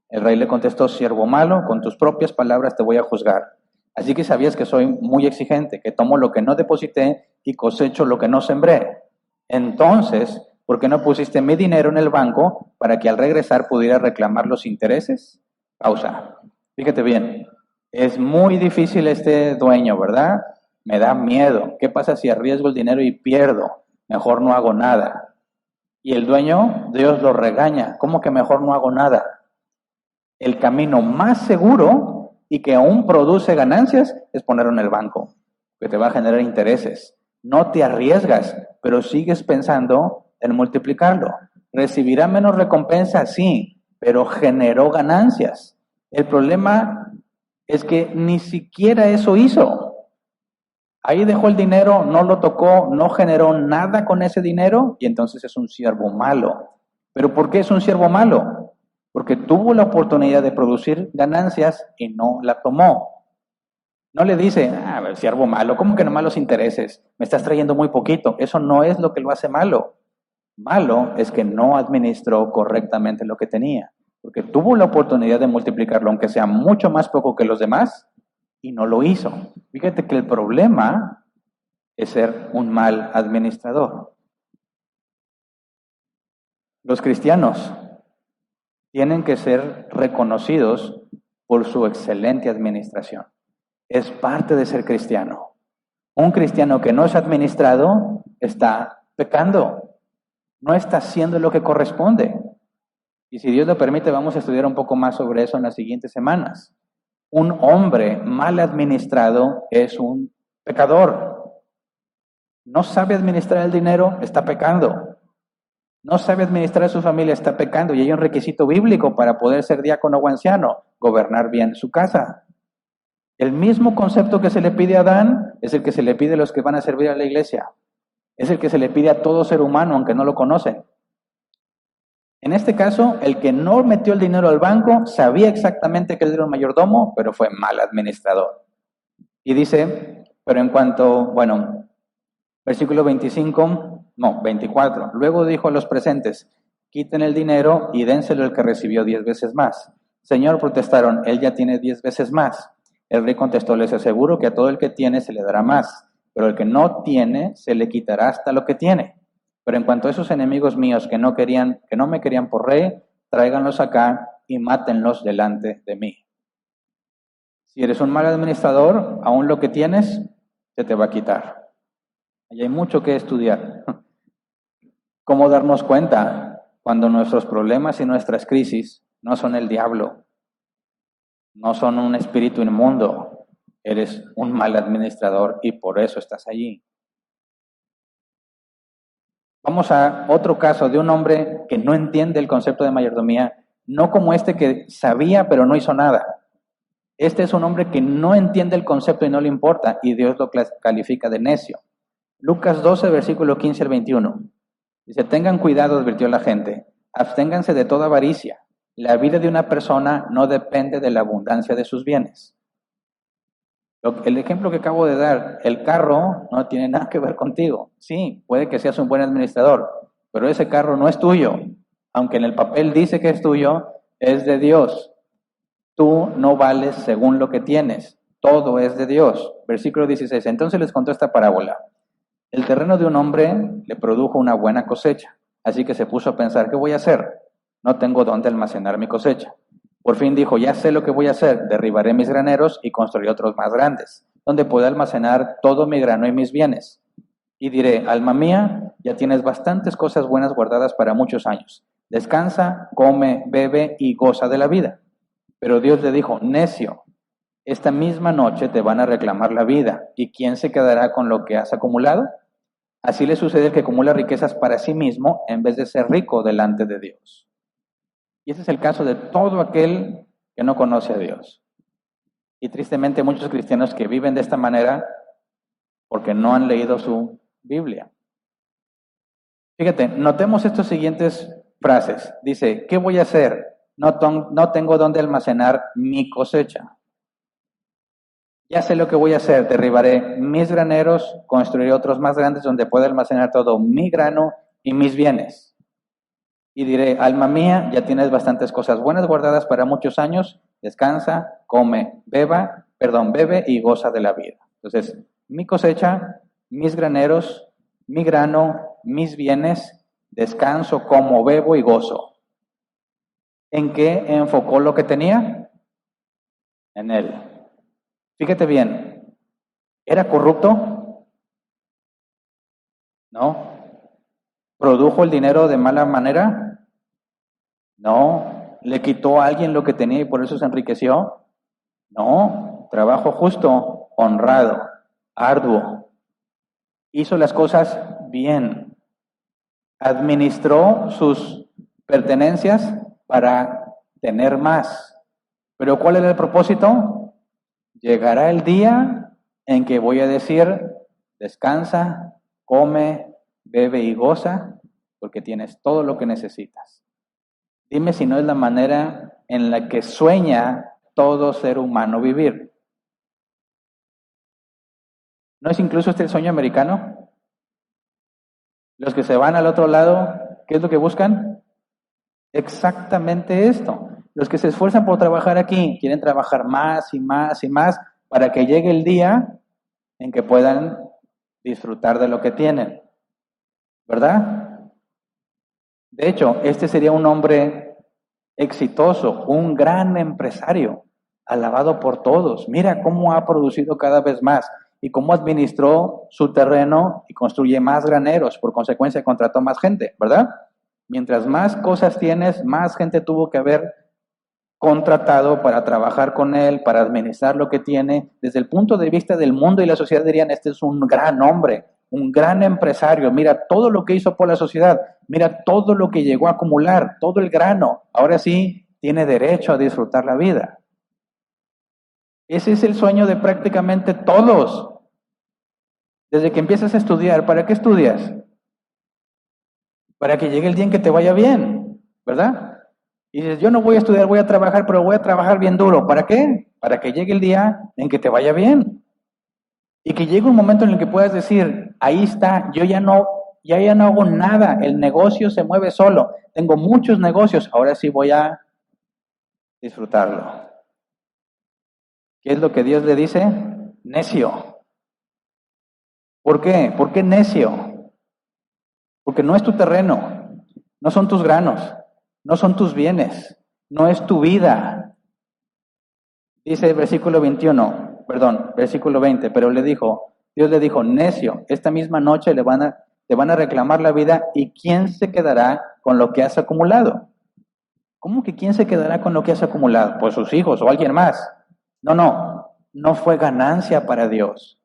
El rey le contestó, siervo malo, con tus propias palabras te voy a juzgar. Así que sabías que soy muy exigente, que tomo lo que no deposité y cosecho lo que no sembré. Entonces, ¿por qué no pusiste mi dinero en el banco para que al regresar pudiera reclamar los intereses? Pausa. Fíjate bien, es muy difícil este dueño, ¿verdad? Me da miedo. ¿Qué pasa si arriesgo el dinero y pierdo? Mejor no hago nada. Y el dueño, Dios lo regaña. ¿Cómo que mejor no hago nada? El camino más seguro y que aún produce ganancias es ponerlo en el banco, que te va a generar intereses. No te arriesgas, pero sigues pensando en multiplicarlo. ¿Recibirá menos recompensa? Sí, pero generó ganancias. El problema es que ni siquiera eso hizo. Ahí dejó el dinero, no lo tocó, no generó nada con ese dinero y entonces es un siervo malo. ¿Pero por qué es un siervo malo? Porque tuvo la oportunidad de producir ganancias y no la tomó. No le dice, siervo malo, ¿cómo que no malos intereses? Me estás trayendo muy poquito. Eso no es lo que lo hace malo. Malo es que no administró correctamente lo que tenía, porque tuvo la oportunidad de multiplicarlo, aunque sea mucho más poco que los demás, y no lo hizo. Fíjate que el problema es ser un mal administrador. Los cristianos tienen que ser reconocidos por su excelente administración. Es parte de ser cristiano. Un cristiano que no es administrado está pecando, no está haciendo lo que corresponde. Y si Dios lo permite, vamos a estudiar un poco más sobre eso en las siguientes semanas. Un hombre mal administrado es un pecador. No sabe administrar el dinero, está pecando. No sabe administrar a su familia, está pecando. Y hay un requisito bíblico para poder ser diácono o anciano, gobernar bien su casa. El mismo concepto que se le pide a Adán es el que se le pide a los que van a servir a la iglesia. Es el que se le pide a todo ser humano, aunque no lo conocen. En este caso, el que no metió el dinero al banco sabía exactamente que él era un mayordomo, pero fue mal administrador. Y dice, pero en cuanto, versículo 24. Luego dijo a los presentes, quiten el dinero y dénselo al que recibió 10 veces más. Señor, protestaron, él ya tiene 10 veces más. El rey contestó, les aseguro que a todo el que tiene se le dará más, pero el que no tiene se le quitará hasta lo que tiene. Pero en cuanto a esos enemigos míos que no me querían por rey, tráiganlos acá y mátenlos delante de mí. Si eres un mal administrador, aún lo que tienes se te va a quitar. Y hay mucho que estudiar. ¿Cómo darnos cuenta cuando nuestros problemas y nuestras crisis no son el diablo, no son un espíritu inmundo? Eres un mal administrador y por eso estás allí. Vamos a otro caso de un hombre que no entiende el concepto de mayordomía, no como este que sabía pero no hizo nada. Este es un hombre que no entiende el concepto y no le importa, y Dios lo califica de necio. Lucas 12, versículo 15 al 21. Dice, tengan cuidado, advirtió la gente, absténganse de toda avaricia. La vida de una persona no depende de la abundancia de sus bienes. El ejemplo que acabo de dar, el carro no tiene nada que ver contigo. Sí, puede que seas un buen administrador, pero ese carro no es tuyo. Aunque en el papel dice que es tuyo, es de Dios. Tú no vales según lo que tienes. Todo es de Dios. Versículo 16. Entonces les contó esta parábola. El terreno de un hombre le produjo una buena cosecha. Así que se puso a pensar, ¿qué voy a hacer? No tengo dónde almacenar mi cosecha. Por fin dijo, ya sé lo que voy a hacer, derribaré mis graneros y construiré otros más grandes, donde pueda almacenar todo mi grano y mis bienes. Y diré, alma mía, ya tienes bastantes cosas buenas guardadas para muchos años. Descansa, come, bebe y goza de la vida. Pero Dios le dijo, necio, esta misma noche te van a reclamar la vida. ¿Y quién se quedará con lo que has acumulado? Así le sucede al que acumula riquezas para sí mismo en vez de ser rico delante de Dios. Y ese es el caso de todo aquel que no conoce a Dios. Y tristemente muchos cristianos que viven de esta manera porque no han leído su Biblia. Fíjate, notemos estas siguientes frases. Dice, ¿qué voy a hacer? No tengo dónde almacenar mi cosecha. Ya sé lo que voy a hacer, derribaré mis graneros, construiré otros más grandes donde pueda almacenar todo mi grano y mis bienes. Y diré, alma mía, ya tienes bastantes cosas buenas guardadas para muchos años, descansa, bebe y goza de la vida. Entonces, mi cosecha, mis graneros, mi grano, mis bienes, descanso, como, bebo y gozo. ¿En qué enfocó lo que tenía? En él. Fíjate bien, ¿era corrupto? No. ¿Produjo el dinero de mala manera? No. ¿Le quitó a alguien lo que tenía y por eso se enriqueció? No. Trabajo justo, honrado, arduo. Hizo las cosas bien. Administró sus pertenencias para tener más. ¿Pero cuál era el propósito? Llegará el día en que voy a decir, descansa, come, bebe y goza, porque tienes todo lo que necesitas. Dime si no es la manera en la que sueña todo ser humano vivir. ¿No es incluso este el sueño americano? Los que se van al otro lado, ¿qué es lo que buscan? Exactamente esto. Los que se esfuerzan por trabajar aquí quieren trabajar más y más y más para que llegue el día en que puedan disfrutar de lo que tienen. ¿Verdad? De hecho, este sería un hombre exitoso, un gran empresario, alabado por todos. Mira cómo ha producido cada vez más y cómo administró su terreno y construye más graneros, por consecuencia contrató más gente, ¿verdad? Mientras más cosas tienes, más gente tuvo que haber contratado para trabajar con él, para administrar lo que tiene. Desde el punto de vista del mundo y la sociedad dirían, este es un gran hombre, un gran empresario, mira todo lo que hizo por la sociedad, mira todo lo que llegó a acumular, todo el grano, ahora sí tiene derecho a disfrutar la vida. Ese es el sueño de prácticamente todos. Desde que empiezas a estudiar, ¿para qué estudias? Para que llegue el día en que te vaya bien, ¿verdad? Y dices, yo no voy a estudiar, voy a trabajar, pero voy a trabajar bien duro. ¿Para qué? Para que llegue el día en que te vaya bien. Y que llegue un momento en el que puedas decir, ahí está, yo ya no hago nada, el negocio se mueve solo. Tengo muchos negocios, ahora sí voy a disfrutarlo. ¿Qué es lo que Dios le dice? Necio. ¿Por qué? ¿Por qué necio? Porque no es tu terreno, no son tus granos, no son tus bienes, no es tu vida. Dice el versículo 20, pero Dios le dijo, necio, esta misma noche te van a reclamar la vida y ¿quién se quedará con lo que has acumulado? ¿Cómo que quién se quedará con lo que has acumulado? Pues sus hijos o alguien más. No fue ganancia para Dios.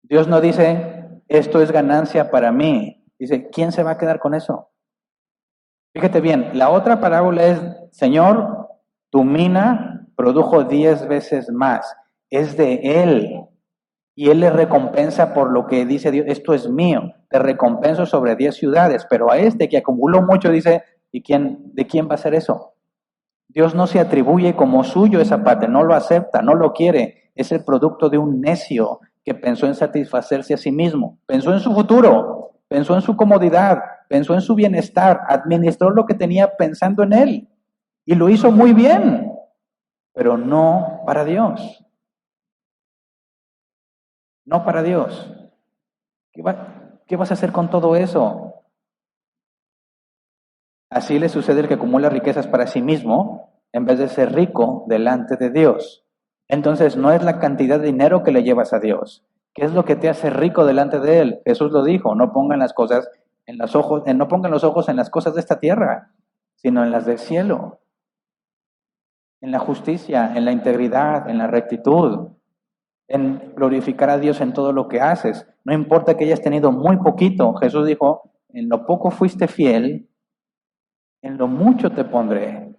Dios no dice, esto es ganancia para mí. Dice, ¿quién se va a quedar con eso? Fíjate bien, la otra parábola es, Señor, tu mina produjo 10 veces más. Es de Él. Y Él le recompensa por lo que dice Dios, esto es mío. Te recompenso sobre 10 ciudades. Pero a este que acumuló mucho dice, ¿de quién va a ser eso? Dios no se atribuye como suyo esa parte, no lo acepta, no lo quiere. Es el producto de un necio que pensó en satisfacerse a sí mismo. Pensó en su futuro, pensó en su comodidad, pensó en su bienestar, administró lo que tenía pensando en él. Y lo hizo muy bien, pero no para Dios. No para Dios. ¿Qué vas a hacer con todo eso? Así le sucede al que acumula riquezas para sí mismo en vez de ser rico delante de Dios. Entonces no es la cantidad de dinero que le llevas a Dios. ¿Qué es lo que te hace rico delante de Él? Jesús lo dijo, no pongan las cosas no pongan los ojos en las cosas de esta tierra, sino en las del cielo. En la justicia, en la integridad, en la rectitud, en glorificar a Dios en todo lo que haces. No importa que hayas tenido muy poquito. Jesús dijo, en lo poco fuiste fiel, en lo mucho te pondré.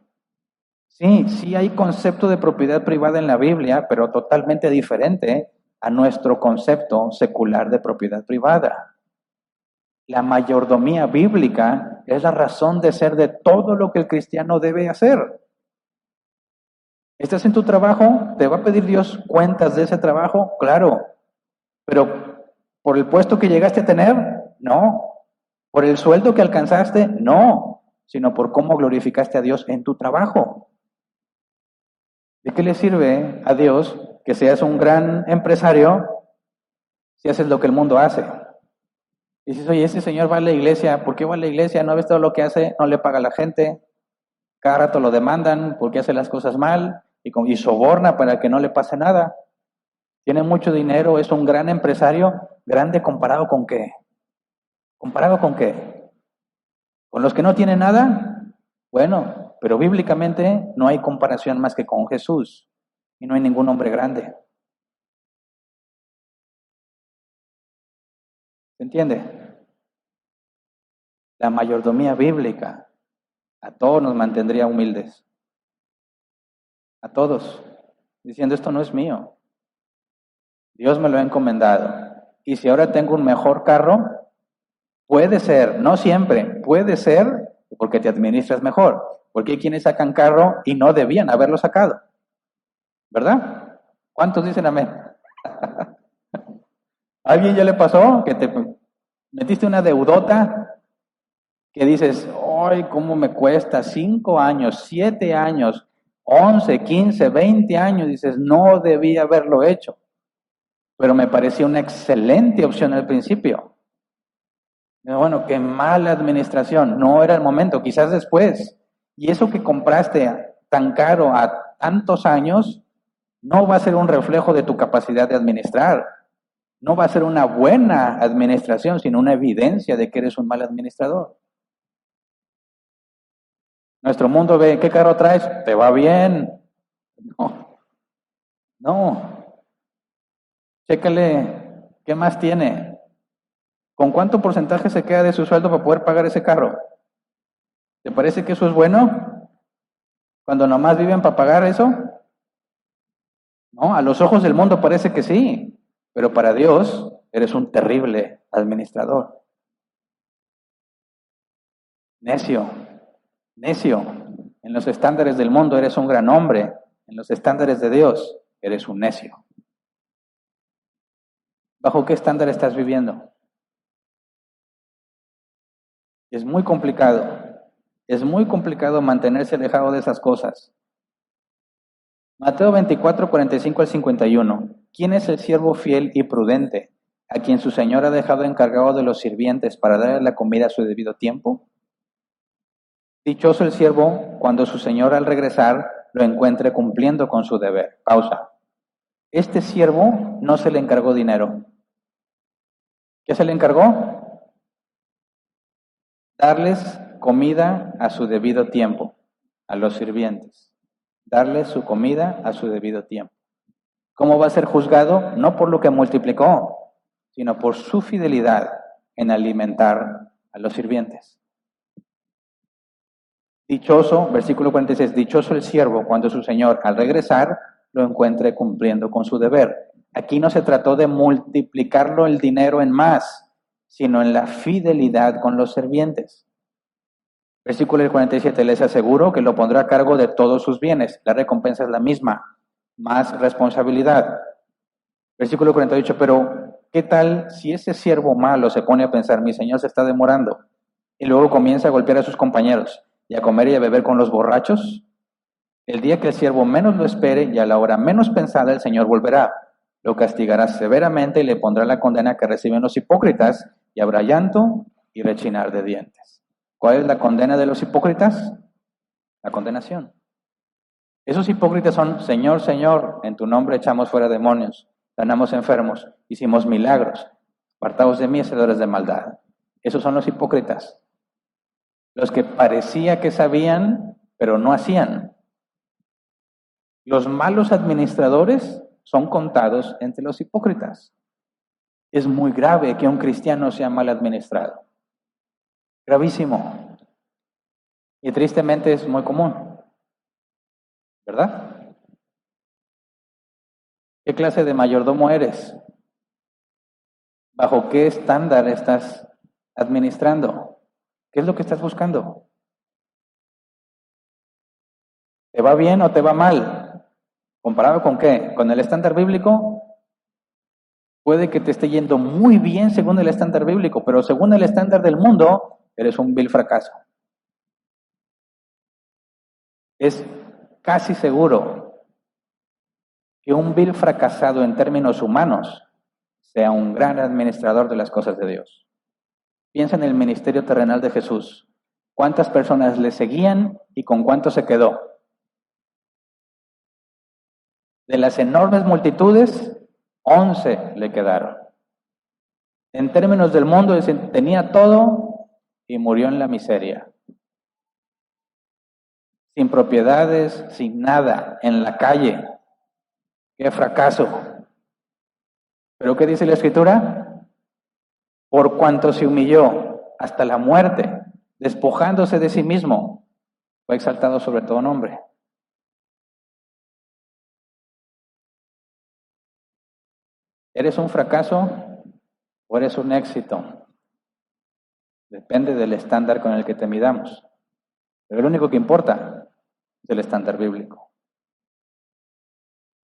Sí hay concepto de propiedad privada en la Biblia, pero totalmente diferente a nuestro concepto secular de propiedad privada. La mayordomía bíblica es la razón de ser de todo lo que el cristiano debe hacer. ¿Estás en tu trabajo? ¿Te va a pedir Dios cuentas de ese trabajo? Claro. Pero ¿por el puesto que llegaste a tener? No. ¿Por el sueldo que alcanzaste? No. Sino por cómo glorificaste a Dios en tu trabajo. ¿De qué le sirve a Dios que seas un gran empresario si haces lo que el mundo hace? Dices, oye, ese señor va a la iglesia, ¿por qué va a la iglesia? ¿No ves todo lo que hace? No le paga a la gente, cada rato lo demandan porque hace las cosas mal y soborna para que no le pase nada. Tiene mucho dinero, es un gran empresario, grande comparado con qué. ¿Comparado con qué? ¿Con los que no tienen nada? Bueno, pero bíblicamente no hay comparación más que con Jesús y no hay ningún hombre grande. ¿Se entiende? La mayordomía bíblica a todos nos mantendría humildes. A todos. Diciendo, esto no es mío. Dios me lo ha encomendado. Y si ahora tengo un mejor carro, puede ser, no siempre, puede ser porque te administras mejor. Porque hay quienes sacan carro y no debían haberlo sacado. ¿Verdad? ¿Cuántos dicen amén? ¿A alguien ya le pasó que te metiste una deudota que dices, ¡ay, cómo me cuesta! 5 años, 7 años, 11, 15, 20 años. Dices, no debía haberlo hecho. Pero me parecía una excelente opción al principio. Bueno, qué mala administración. No era el momento, quizás después. Y eso que compraste tan caro a tantos años, no va a ser un reflejo de tu capacidad de administrar. No va a ser una buena administración, sino una evidencia de que eres un mal administrador. Nuestro mundo ve, ¿qué carro traes? ¿Te va bien? No, no. Chécale, ¿qué más tiene? ¿Con cuánto porcentaje se queda de su sueldo para poder pagar ese carro? ¿Te parece que eso es bueno? Cuando nomás viven para pagar eso. No, a los ojos del mundo parece que sí, pero para Dios eres un terrible administrador. Necio, necio. En los estándares del mundo eres un gran hombre, en los estándares de Dios eres un necio. ¿Bajo qué estándar estás viviendo? Es muy complicado mantenerse alejado de esas cosas. Mateo 24, 45 al 51. ¿Quién es el siervo fiel y prudente, a quien su señor ha dejado encargado de los sirvientes para darle la comida a su debido tiempo? Dichoso el siervo cuando su señor al regresar lo encuentre cumpliendo con su deber. Pausa. Este siervo no se le encargó dinero. ¿Qué se le encargó? Darles comida a su debido tiempo, a los sirvientes. Darles su comida a su debido tiempo. ¿Cómo va a ser juzgado? No por lo que multiplicó, sino por su fidelidad en alimentar a los sirvientes. Dichoso, versículo 46, dichoso el siervo cuando su señor al regresar lo encuentre cumpliendo con su deber. Aquí no se trató de multiplicarlo el dinero en más, sino en la fidelidad con los sirvientes. Versículo 47, les aseguro que lo pondrá a cargo de todos sus bienes. La recompensa es la misma, más responsabilidad. Versículo 48, pero ¿qué tal si ese siervo malo se pone a pensar, mi señor se está demorando, y luego comienza a golpear a sus compañeros y a comer y a beber con los borrachos? El día que el siervo menos lo espere y a la hora menos pensada, el Señor volverá, lo castigará severamente y le pondrá la condena que reciben los hipócritas, y habrá llanto y rechinar de dientes. ¿Cuál es la condena de los hipócritas? La condenación. Esos hipócritas son, Señor, Señor, en tu nombre echamos fuera demonios, sanamos enfermos, hicimos milagros, apartaos de mí, hacedores de maldad. Esos son los hipócritas. Los que parecía que sabían, pero no hacían. Los malos administradores son contados entre los hipócritas. Es muy grave que un cristiano sea mal administrado. Gravísimo. Y tristemente es muy común. ¿Verdad? ¿Qué clase de mayordomo eres? ¿Bajo qué estándar estás administrando? ¿Qué es lo que estás buscando? ¿Te va bien o te va mal? ¿Comparado con qué? Con el estándar bíblico, puede que te esté yendo muy bien según el estándar bíblico, pero según el estándar del mundo, eres un vil fracaso. Es casi seguro que un vil fracasado en términos humanos sea un gran administrador de las cosas de Dios. Piensa en el ministerio terrenal de Jesús. ¿Cuántas personas le seguían y con cuánto se quedó? De las enormes multitudes, 11 le quedaron. En términos del mundo, tenía todo y murió en la miseria. Sin propiedades, sin nada, en la calle. ¡Qué fracaso! ¿Pero qué dice la Escritura? Por cuanto se humilló hasta la muerte, despojándose de sí mismo, fue exaltado sobre todo nombre. ¿Eres un fracaso o eres un éxito? Depende del estándar con el que te midamos. Pero lo único que importa es el estándar bíblico.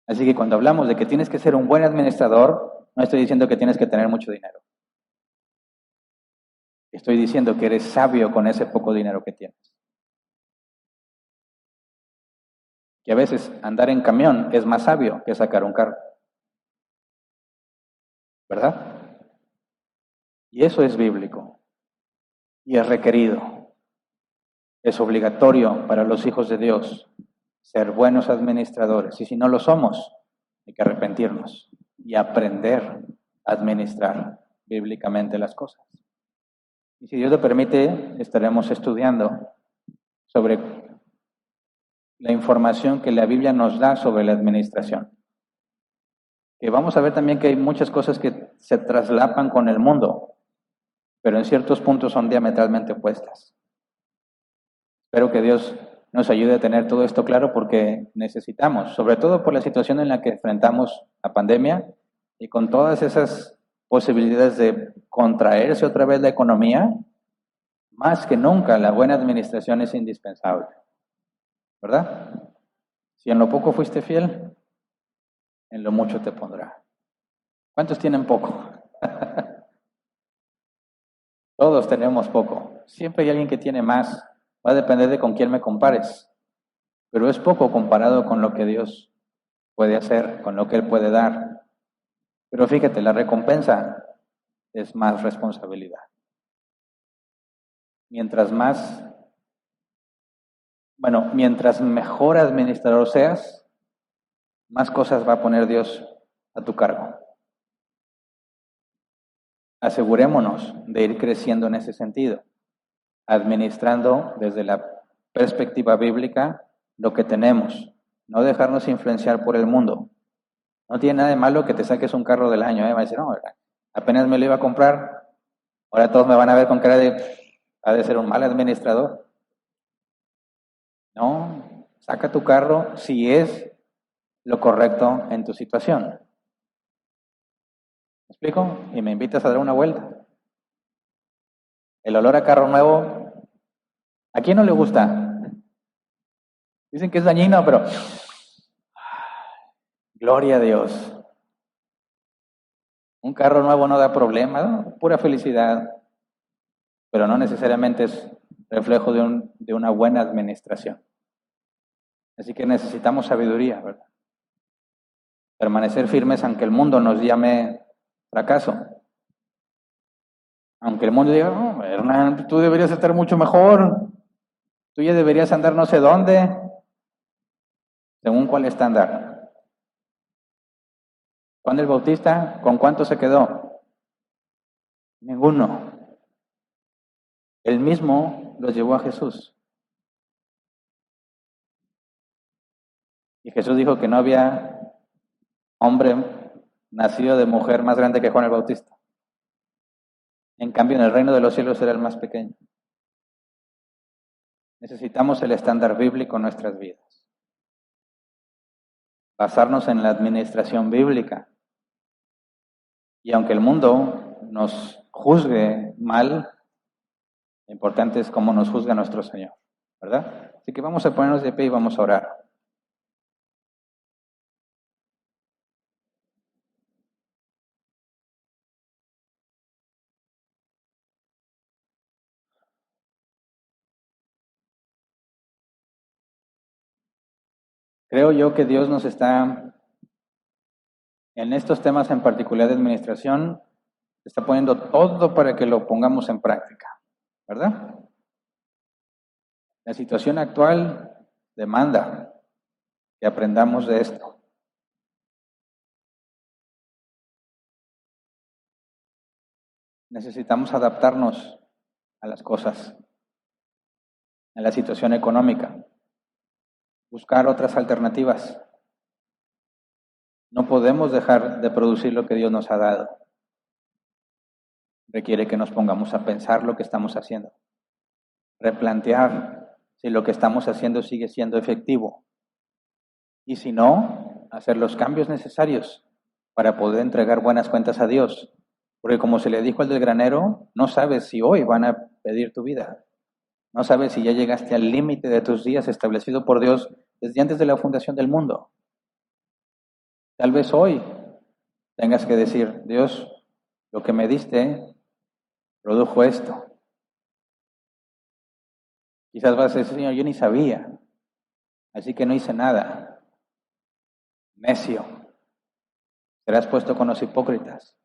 Así que cuando hablamos de que tienes que ser un buen administrador, no estoy diciendo que tienes que tener mucho dinero. Estoy diciendo que eres sabio con ese poco dinero que tienes. Que a veces andar en camión es más sabio que sacar un carro. ¿Verdad? Y eso es bíblico. Y es requerido. Es obligatorio para los hijos de Dios ser buenos administradores. Y si no lo somos, hay que arrepentirnos y aprender a administrar bíblicamente las cosas. Y si Dios lo permite, estaremos estudiando sobre la información que la Biblia nos da sobre la administración. Que vamos a ver también que hay muchas cosas que se traslapan con el mundo, pero en ciertos puntos son diametralmente opuestas. Espero que Dios nos ayude a tener todo esto claro porque necesitamos, sobre todo por la situación en la que enfrentamos la pandemia y con todas esas posibilidades de contraerse otra vez la economía, más que nunca la buena administración es indispensable. ¿Verdad? Si en lo poco fuiste fiel, en lo mucho te pondrá. ¿Cuántos tienen poco? Todos tenemos poco. Siempre hay alguien que tiene más. Va a depender de con quién me compares. Pero es poco comparado con lo que Dios puede hacer, con lo que Él puede dar. Pero fíjate, la recompensa es más responsabilidad. Mientras mejor administrador seas, más cosas va a poner Dios a tu cargo. Asegurémonos de ir creciendo en ese sentido, administrando desde la perspectiva bíblica lo que tenemos, no dejarnos influenciar por el mundo. No tiene nada de malo que te saques un carro del año, va a decir, no, apenas me lo iba a comprar, ahora todos me van a ver con cara de, ha de ser un mal administrador. No, saca tu carro si es lo correcto en tu situación. ¿Me explico? Y me invitas a dar una vuelta. El olor a carro nuevo, ¿a quién no le gusta? Dicen que es dañino, pero gloria a Dios. Un carro nuevo no da problema, ¿no? Pura felicidad, pero no necesariamente es reflejo de una buena administración. Así que necesitamos sabiduría, ¿verdad? Permanecer firmes aunque el mundo nos llame fracaso. Aunque el mundo diga, no, Hernán, tú deberías estar mucho mejor, tú ya deberías andar no sé dónde. ¿Según cuál estándar? Juan el Bautista, ¿con cuánto se quedó? Ninguno. Él mismo los llevó a Jesús. Y Jesús dijo que no había hombre nacido de mujer más grande que Juan el Bautista. En cambio, en el reino de los cielos era el más pequeño. Necesitamos el estándar bíblico en nuestras vidas. Basarnos en la administración bíblica. Y aunque el mundo nos juzgue mal, lo importante es cómo nos juzga nuestro Señor, ¿verdad? Así que vamos a ponernos de pie y vamos a orar. Creo yo que Dios nos está, en estos temas en particular de administración, está poniendo todo para que lo pongamos en práctica, ¿verdad? La situación actual demanda que aprendamos de esto. Necesitamos adaptarnos a las cosas, a la situación económica, buscar otras alternativas. No podemos dejar de producir lo que Dios nos ha dado. Requiere que nos pongamos a pensar lo que estamos haciendo, replantear si lo que estamos haciendo sigue siendo efectivo y si no, hacer los cambios necesarios para poder entregar buenas cuentas a Dios. Porque como se le dijo al del granero, no sabes si hoy van a pedir tu vida. No sabes si ya llegaste al límite de tus días establecido por Dios desde antes de la fundación del mundo. Tal vez hoy tengas que decir, Dios, lo que me diste produjo esto. Quizás vas a decir, Señor, yo ni sabía, así que no hice nada. Necio, serás puesto con los hipócritas,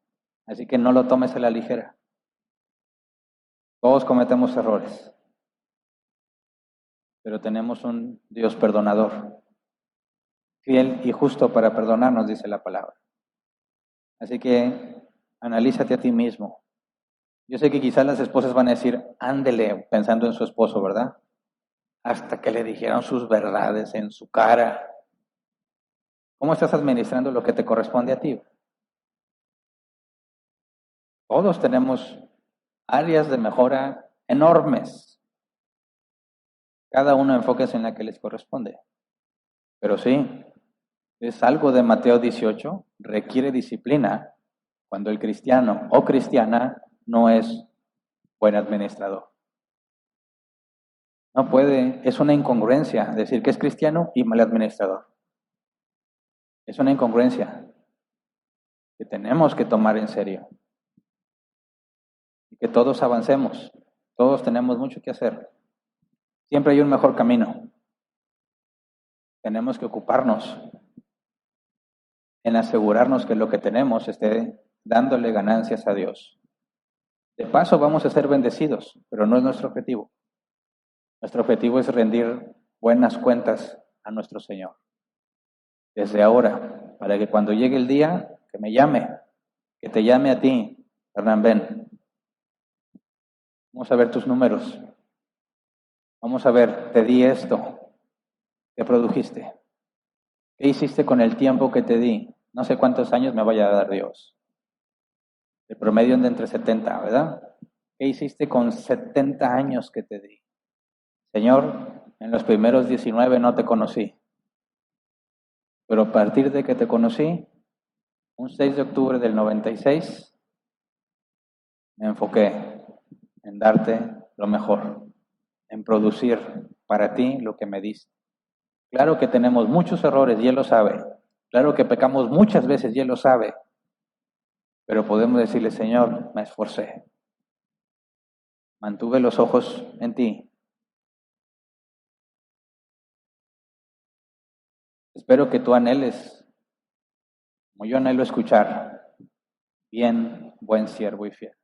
así que no lo tomes a la ligera. Todos cometemos errores, pero tenemos un Dios perdonador, fiel y justo para perdonarnos, dice la palabra. Así que analízate a ti mismo. Yo sé que quizás las esposas van a decir, ándele, pensando en su esposo, ¿verdad? Hasta que le dijeron sus verdades en su cara. ¿Cómo estás administrando lo que te corresponde a ti? Todos tenemos áreas de mejora enormes. Cada uno enfóquese en la que les corresponde. Pero sí, es algo de Mateo 18, requiere disciplina cuando el cristiano o cristiana no es buen administrador. No puede, es una incongruencia decir que es cristiano y mal administrador. Es una incongruencia que tenemos que tomar en serio. Y que todos avancemos. Todos tenemos mucho que hacer. Siempre hay un mejor camino. Tenemos que ocuparnos en asegurarnos que lo que tenemos esté dándole ganancias a Dios. De paso vamos a ser bendecidos, pero no es nuestro objetivo. Nuestro objetivo es rendir buenas cuentas a nuestro Señor. Desde ahora, para que cuando llegue el día, que me llame, que te llame a ti, Hernán, ven. Vamos a ver tus números. Vamos a ver, te di esto. ¿Qué produjiste? ¿Qué hiciste con el tiempo que te di? No sé cuántos años me vaya a dar Dios. El promedio de entre 70, ¿verdad? ¿Qué hiciste con 70 años que te di? Señor, en los primeros 19 no te conocí, pero a partir de que te conocí, un 6 de octubre del 96, me enfoqué en darte lo mejor, en producir para ti lo que me diste. Claro que tenemos muchos errores y Él lo sabe. Claro que pecamos muchas veces y Él lo sabe. Pero podemos decirle, Señor, me esforcé. Mantuve los ojos en ti. Espero que tú anheles, como yo anhelo escuchar, bien, buen siervo y fiel.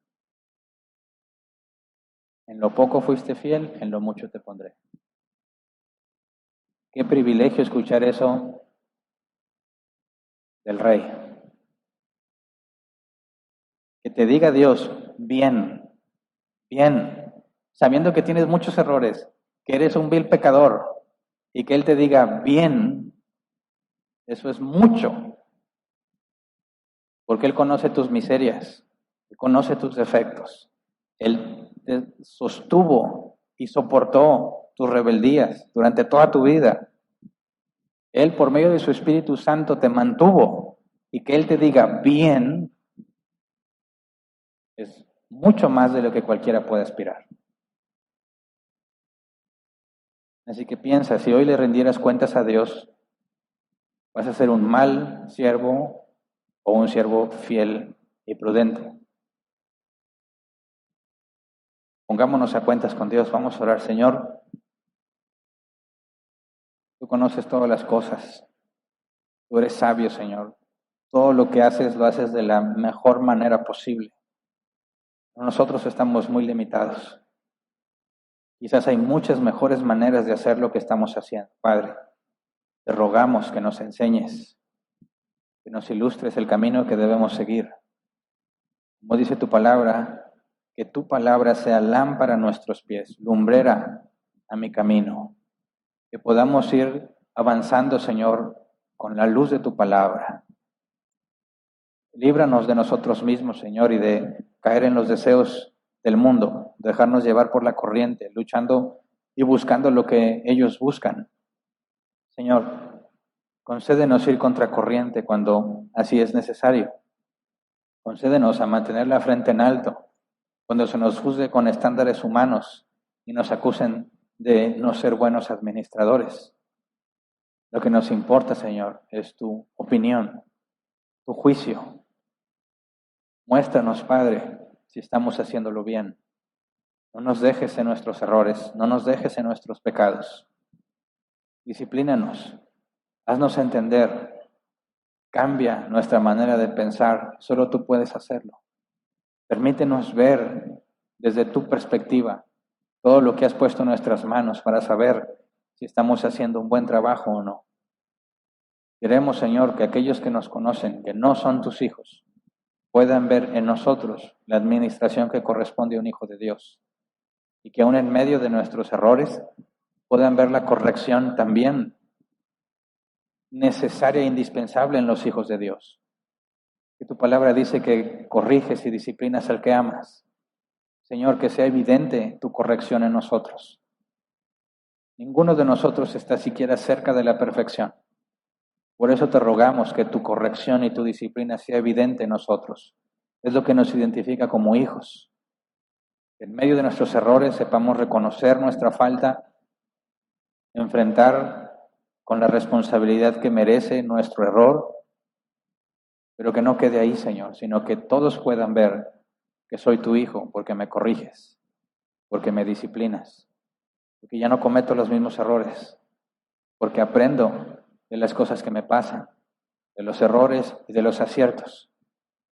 En lo poco fuiste fiel, en lo mucho te pondré. Qué privilegio escuchar eso del Rey. Que te diga Dios, bien, bien, sabiendo que tienes muchos errores, que eres un vil pecador, y que Él te diga, bien, eso es mucho, porque Él conoce tus miserias, Él conoce tus defectos, Él te sostuvo y soportó tus rebeldías durante toda tu vida. Él, por medio de su Espíritu Santo, te mantuvo, y que Él te diga, bien, es mucho más de lo que cualquiera puede aspirar. Así que piensa, si hoy le rendieras cuentas a Dios, ¿vas a ser un mal siervo o un siervo fiel y prudente? Pongámonos a cuentas con Dios, vamos a orar. Señor, tú conoces todas las cosas. Tú eres sabio, Señor. Todo lo que haces lo haces de la mejor manera posible. Nosotros estamos muy limitados. Quizás hay muchas mejores maneras de hacer lo que estamos haciendo. Padre, te rogamos que nos enseñes, que nos ilustres el camino que debemos seguir. Como dice tu palabra, que tu palabra sea lámpara a nuestros pies, lumbrera a mi camino. Que podamos ir avanzando, Señor, con la luz de tu palabra. Líbranos de nosotros mismos, Señor, y de caer en los deseos del mundo, dejarnos llevar por la corriente, luchando y buscando lo que ellos buscan. Señor, concédenos ir contra corriente cuando así es necesario. Concédenos a mantener la frente en alto cuando se nos juzgue con estándares humanos y nos acusen de no ser buenos administradores. Lo que nos importa, Señor, es tu opinión, tu juicio. Muéstranos, Padre, si estamos haciéndolo bien. No nos dejes en nuestros errores, no nos dejes en nuestros pecados. Disciplínanos, haznos entender, cambia nuestra manera de pensar, solo tú puedes hacerlo. Permítenos ver desde tu perspectiva todo lo que has puesto en nuestras manos para saber si estamos haciendo un buen trabajo o no. Queremos, Señor, que aquellos que nos conocen, que no son tus hijos, puedan ver en nosotros la administración que corresponde a un hijo de Dios. Y que aún en medio de nuestros errores puedan ver la corrección también necesaria e indispensable en los hijos de Dios. Que tu palabra dice que corriges y disciplinas al que amas. Señor, que sea evidente tu corrección en nosotros. Ninguno de nosotros está siquiera cerca de la perfección. Por eso te rogamos que tu corrección y tu disciplina sea evidente en nosotros. Es lo que nos identifica como hijos. En medio de nuestros errores sepamos reconocer nuestra falta, enfrentar con la responsabilidad que merece nuestro error, pero que no quede ahí, Señor, sino que todos puedan ver que soy tu hijo porque me corriges, porque me disciplinas, porque ya no cometo los mismos errores, porque aprendo de las cosas que me pasan, de los errores y de los aciertos.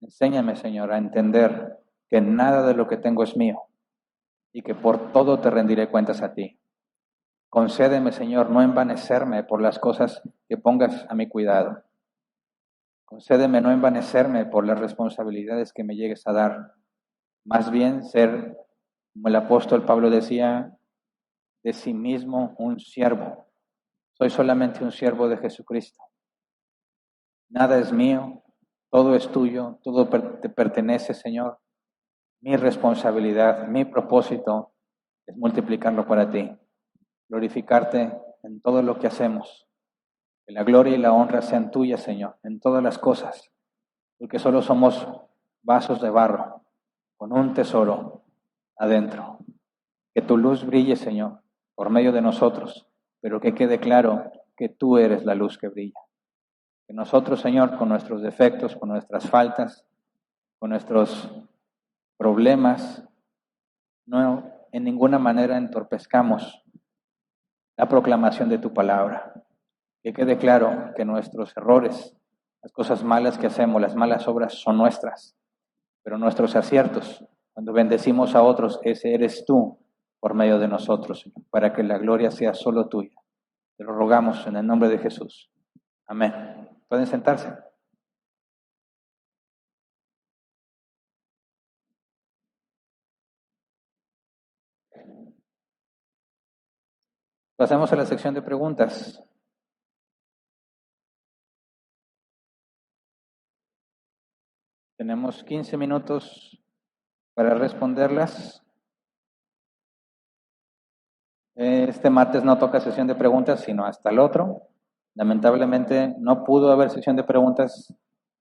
Enséñame, Señor, a entender que nada de lo que tengo es mío y que por todo te rendiré cuentas a ti. Concédeme, Señor, no envanecerme por las cosas que pongas a mi cuidado. Concédeme no envanecerme por las responsabilidades que me llegues a dar. Más bien ser, como el apóstol Pablo decía, de sí mismo un siervo. Soy solamente un siervo de Jesucristo. Nada es mío, todo es tuyo, todo te pertenece, Señor. Mi responsabilidad, mi propósito es multiplicarlo para ti, glorificarte en todo lo que hacemos. Que la gloria y la honra sean tuyas, Señor, en todas las cosas, porque solo somos vasos de barro con un tesoro adentro. Que tu luz brille, Señor, por medio de nosotros, pero que quede claro que tú eres la luz que brilla. Que nosotros, Señor, con nuestros defectos, con nuestras faltas, con nuestros problemas, no en ninguna manera entorpezcamos la proclamación de tu palabra. Que quede claro que nuestros errores, las cosas malas que hacemos, las malas obras son nuestras, pero nuestros aciertos, cuando bendecimos a otros, ese eres tú por medio de nosotros, Señor, para que la gloria sea solo tuya. Te lo rogamos en el nombre de Jesús. Amén. ¿Pueden sentarse? Pasemos a la sección de preguntas. Tenemos 15 minutos para responderlas. Este martes no toca sesión de preguntas, sino hasta el otro. Lamentablemente no pudo haber sesión de preguntas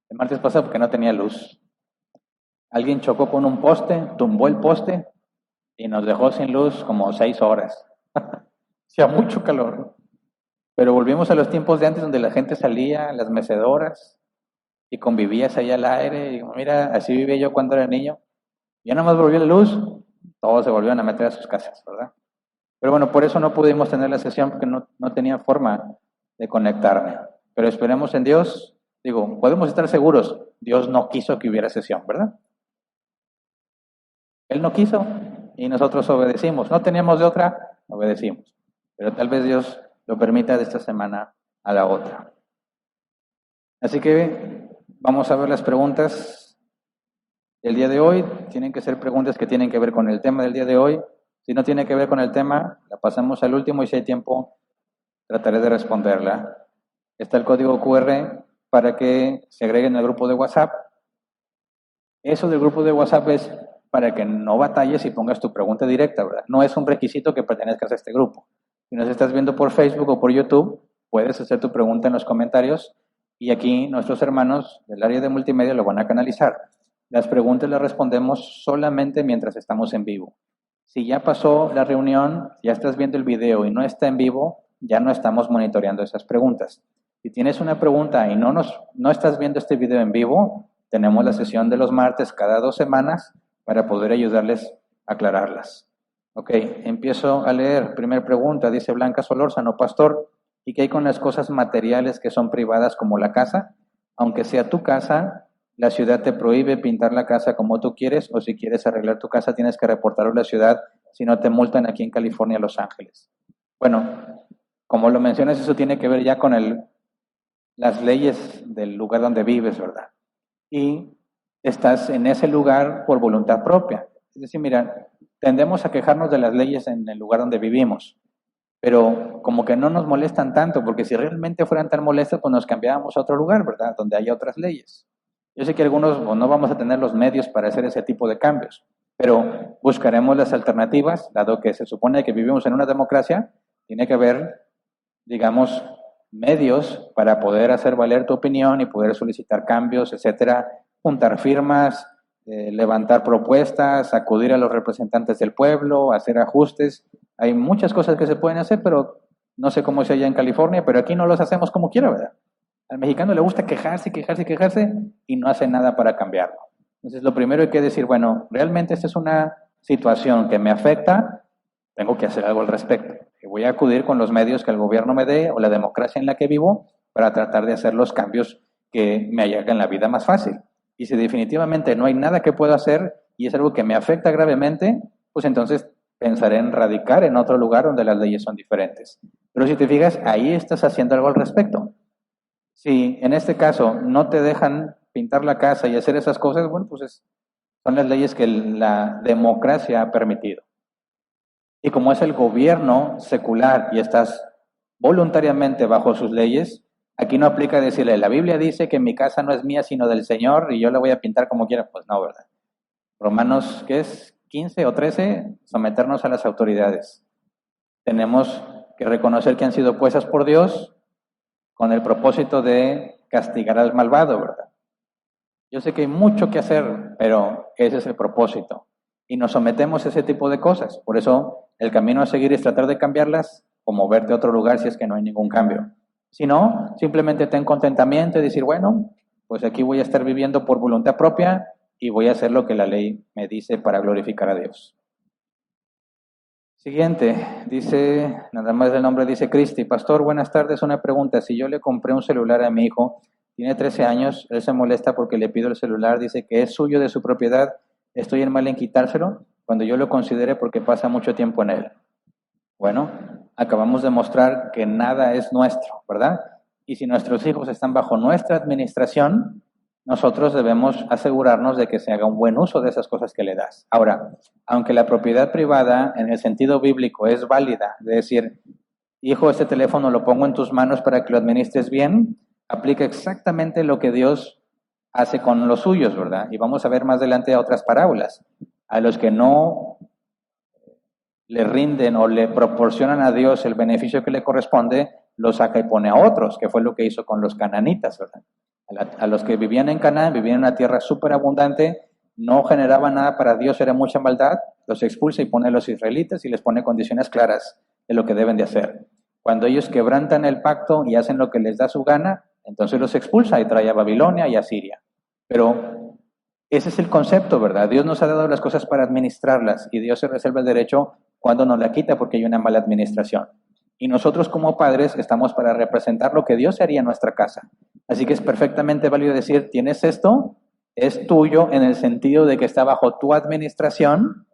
el martes pasado porque no tenía luz. Alguien chocó con un poste, tumbó el poste y nos dejó sin luz como 6 horas. Hacía mucho calor. Pero volvimos a los tiempos de antes donde la gente salía a las mecedoras y convivías ahí al aire. Y mira, así vivía yo cuando era niño. Ya nada más volvió la luz, todos se volvieron a meter a sus casas, ¿verdad? Pero bueno, por eso no pudimos tener la sesión porque no tenía forma de conectarme. Pero esperemos en Dios. Digo, podemos estar seguros, Dios no quiso que hubiera sesión, ¿verdad? Él no quiso y nosotros obedecimos. No teníamos de otra, obedecimos. Pero tal vez Dios lo permita de esta semana a la otra. Así que vamos a ver las preguntas del día de hoy. Tienen que ser preguntas que tienen que ver con el tema del día de hoy. Si no tiene que ver con el tema, la pasamos al último y si hay tiempo, trataré de responderla. Está el código QR para que se agreguen al grupo de WhatsApp. Eso del grupo de WhatsApp es para que no batalles y pongas tu pregunta directa, ¿verdad? No es un requisito que pertenezcas a este grupo. Si nos estás viendo por Facebook o por YouTube, puedes hacer tu pregunta en los comentarios y aquí nuestros hermanos del área de multimedia lo van a canalizar. Las preguntas las respondemos solamente mientras estamos en vivo. Si ya pasó la reunión, ya estás viendo el video y no está en vivo, ya no estamos monitoreando esas preguntas. Si tienes una pregunta y no estás viendo este video en vivo, tenemos la sesión de los martes cada 2 semanas para poder ayudarles a aclararlas. Ok, empiezo a leer. Primera pregunta, dice Blanca Solórzano, pastor, ¿y qué hay con las cosas materiales que son privadas como la casa? Aunque sea tu casa, la ciudad te prohíbe pintar la casa como tú quieres, o si quieres arreglar tu casa tienes que reportarlo a la ciudad, si no te multan aquí en California, Los Ángeles. Bueno, como lo mencionas, eso tiene que ver ya con las leyes del lugar donde vives, ¿verdad? Y estás en ese lugar por voluntad propia. Es decir, mira, tendemos a quejarnos de las leyes en el lugar donde vivimos, pero como que no nos molestan tanto, porque si realmente fueran tan molestas, pues nos cambiábamos a otro lugar, ¿verdad? Donde haya otras leyes. Yo sé que algunos no vamos a tener los medios para hacer ese tipo de cambios, pero buscaremos las alternativas, dado que se supone que vivimos en una democracia, tiene que haber, digamos, medios para poder hacer valer tu opinión y poder solicitar cambios, etcétera, juntar firmas, levantar propuestas, acudir a los representantes del pueblo, hacer ajustes. Hay muchas cosas que se pueden hacer, pero no sé cómo es allá en California, pero aquí no los hacemos como quiera, ¿verdad? Al mexicano le gusta quejarse, quejarse, quejarse y no hace nada para cambiarlo. Entonces, lo primero hay que decir, bueno, realmente esta es una situación que me afecta, tengo que hacer algo al respecto. Y voy a acudir con los medios que el gobierno me dé o la democracia en la que vivo para tratar de hacer los cambios que me hagan la vida más fácil. Y si definitivamente no hay nada que pueda hacer y es algo que me afecta gravemente, pues entonces pensaré en radicar en otro lugar donde las leyes son diferentes. Pero si te fijas, ahí estás haciendo algo al respecto. Si en este caso no te dejan pintar la casa y hacer esas cosas, bueno, pues son las leyes que la democracia ha permitido. Y como es el gobierno secular y estás voluntariamente bajo sus leyes, aquí no aplica decirle, la Biblia dice que mi casa no es mía sino del Señor y yo la voy a pintar como quiera. Pues no, ¿verdad? Romanos, ¿qué es? 15 o 13, someternos a las autoridades. Tenemos que reconocer que han sido puestas por Dios con el propósito de castigar al malvado, ¿verdad? Yo sé que hay mucho que hacer, pero ese es el propósito. Y nos sometemos a ese tipo de cosas. Por eso el camino a seguir es tratar de cambiarlas o moverte a otro lugar si es que no hay ningún cambio. Si no, simplemente ten contentamiento y decir, bueno, pues aquí voy a estar viviendo por voluntad propia y voy a hacer lo que la ley me dice para glorificar a Dios. Siguiente, dice, nada más el nombre dice Cristi. Pastor, buenas tardes, una pregunta. Si yo le compré un celular a mi hijo, tiene 13 años, él se molesta porque le pido el celular, dice que es suyo, de su propiedad, ¿estoy en mal en quitárselo? Cuando yo lo considere porque pasa mucho tiempo en él. Bueno, acabamos de mostrar que nada es nuestro, ¿verdad? Y si nuestros hijos están bajo nuestra administración, nosotros debemos asegurarnos de que se haga un buen uso de esas cosas que le das. Ahora, aunque la propiedad privada en el sentido bíblico es válida, es decir, hijo, este teléfono lo pongo en tus manos para que lo administres bien, aplica exactamente lo que Dios hace con los suyos, ¿verdad? Y vamos a ver más adelante otras parábolas. A los que no le rinden o le proporcionan a Dios el beneficio que le corresponde, lo saca y pone a otros, que fue lo que hizo con los cananitas, ¿verdad? A los que vivían en Canaán, vivían en una tierra súper abundante, no generaban nada para Dios, era mucha maldad, los expulsa y pone a los israelitas y les pone condiciones claras de lo que deben de hacer. Cuando ellos quebrantan el pacto y hacen lo que les da su gana, entonces los expulsa y trae a Babilonia y a Siria. Pero ese es el concepto, ¿verdad? Dios nos ha dado las cosas para administrarlas y Dios se reserva el derecho cuando nos la quita porque hay una mala administración. Y nosotros como padres estamos para representar lo que Dios haría en nuestra casa. Así que es perfectamente válido decir, tienes esto, es tuyo en el sentido de que está bajo tu administración,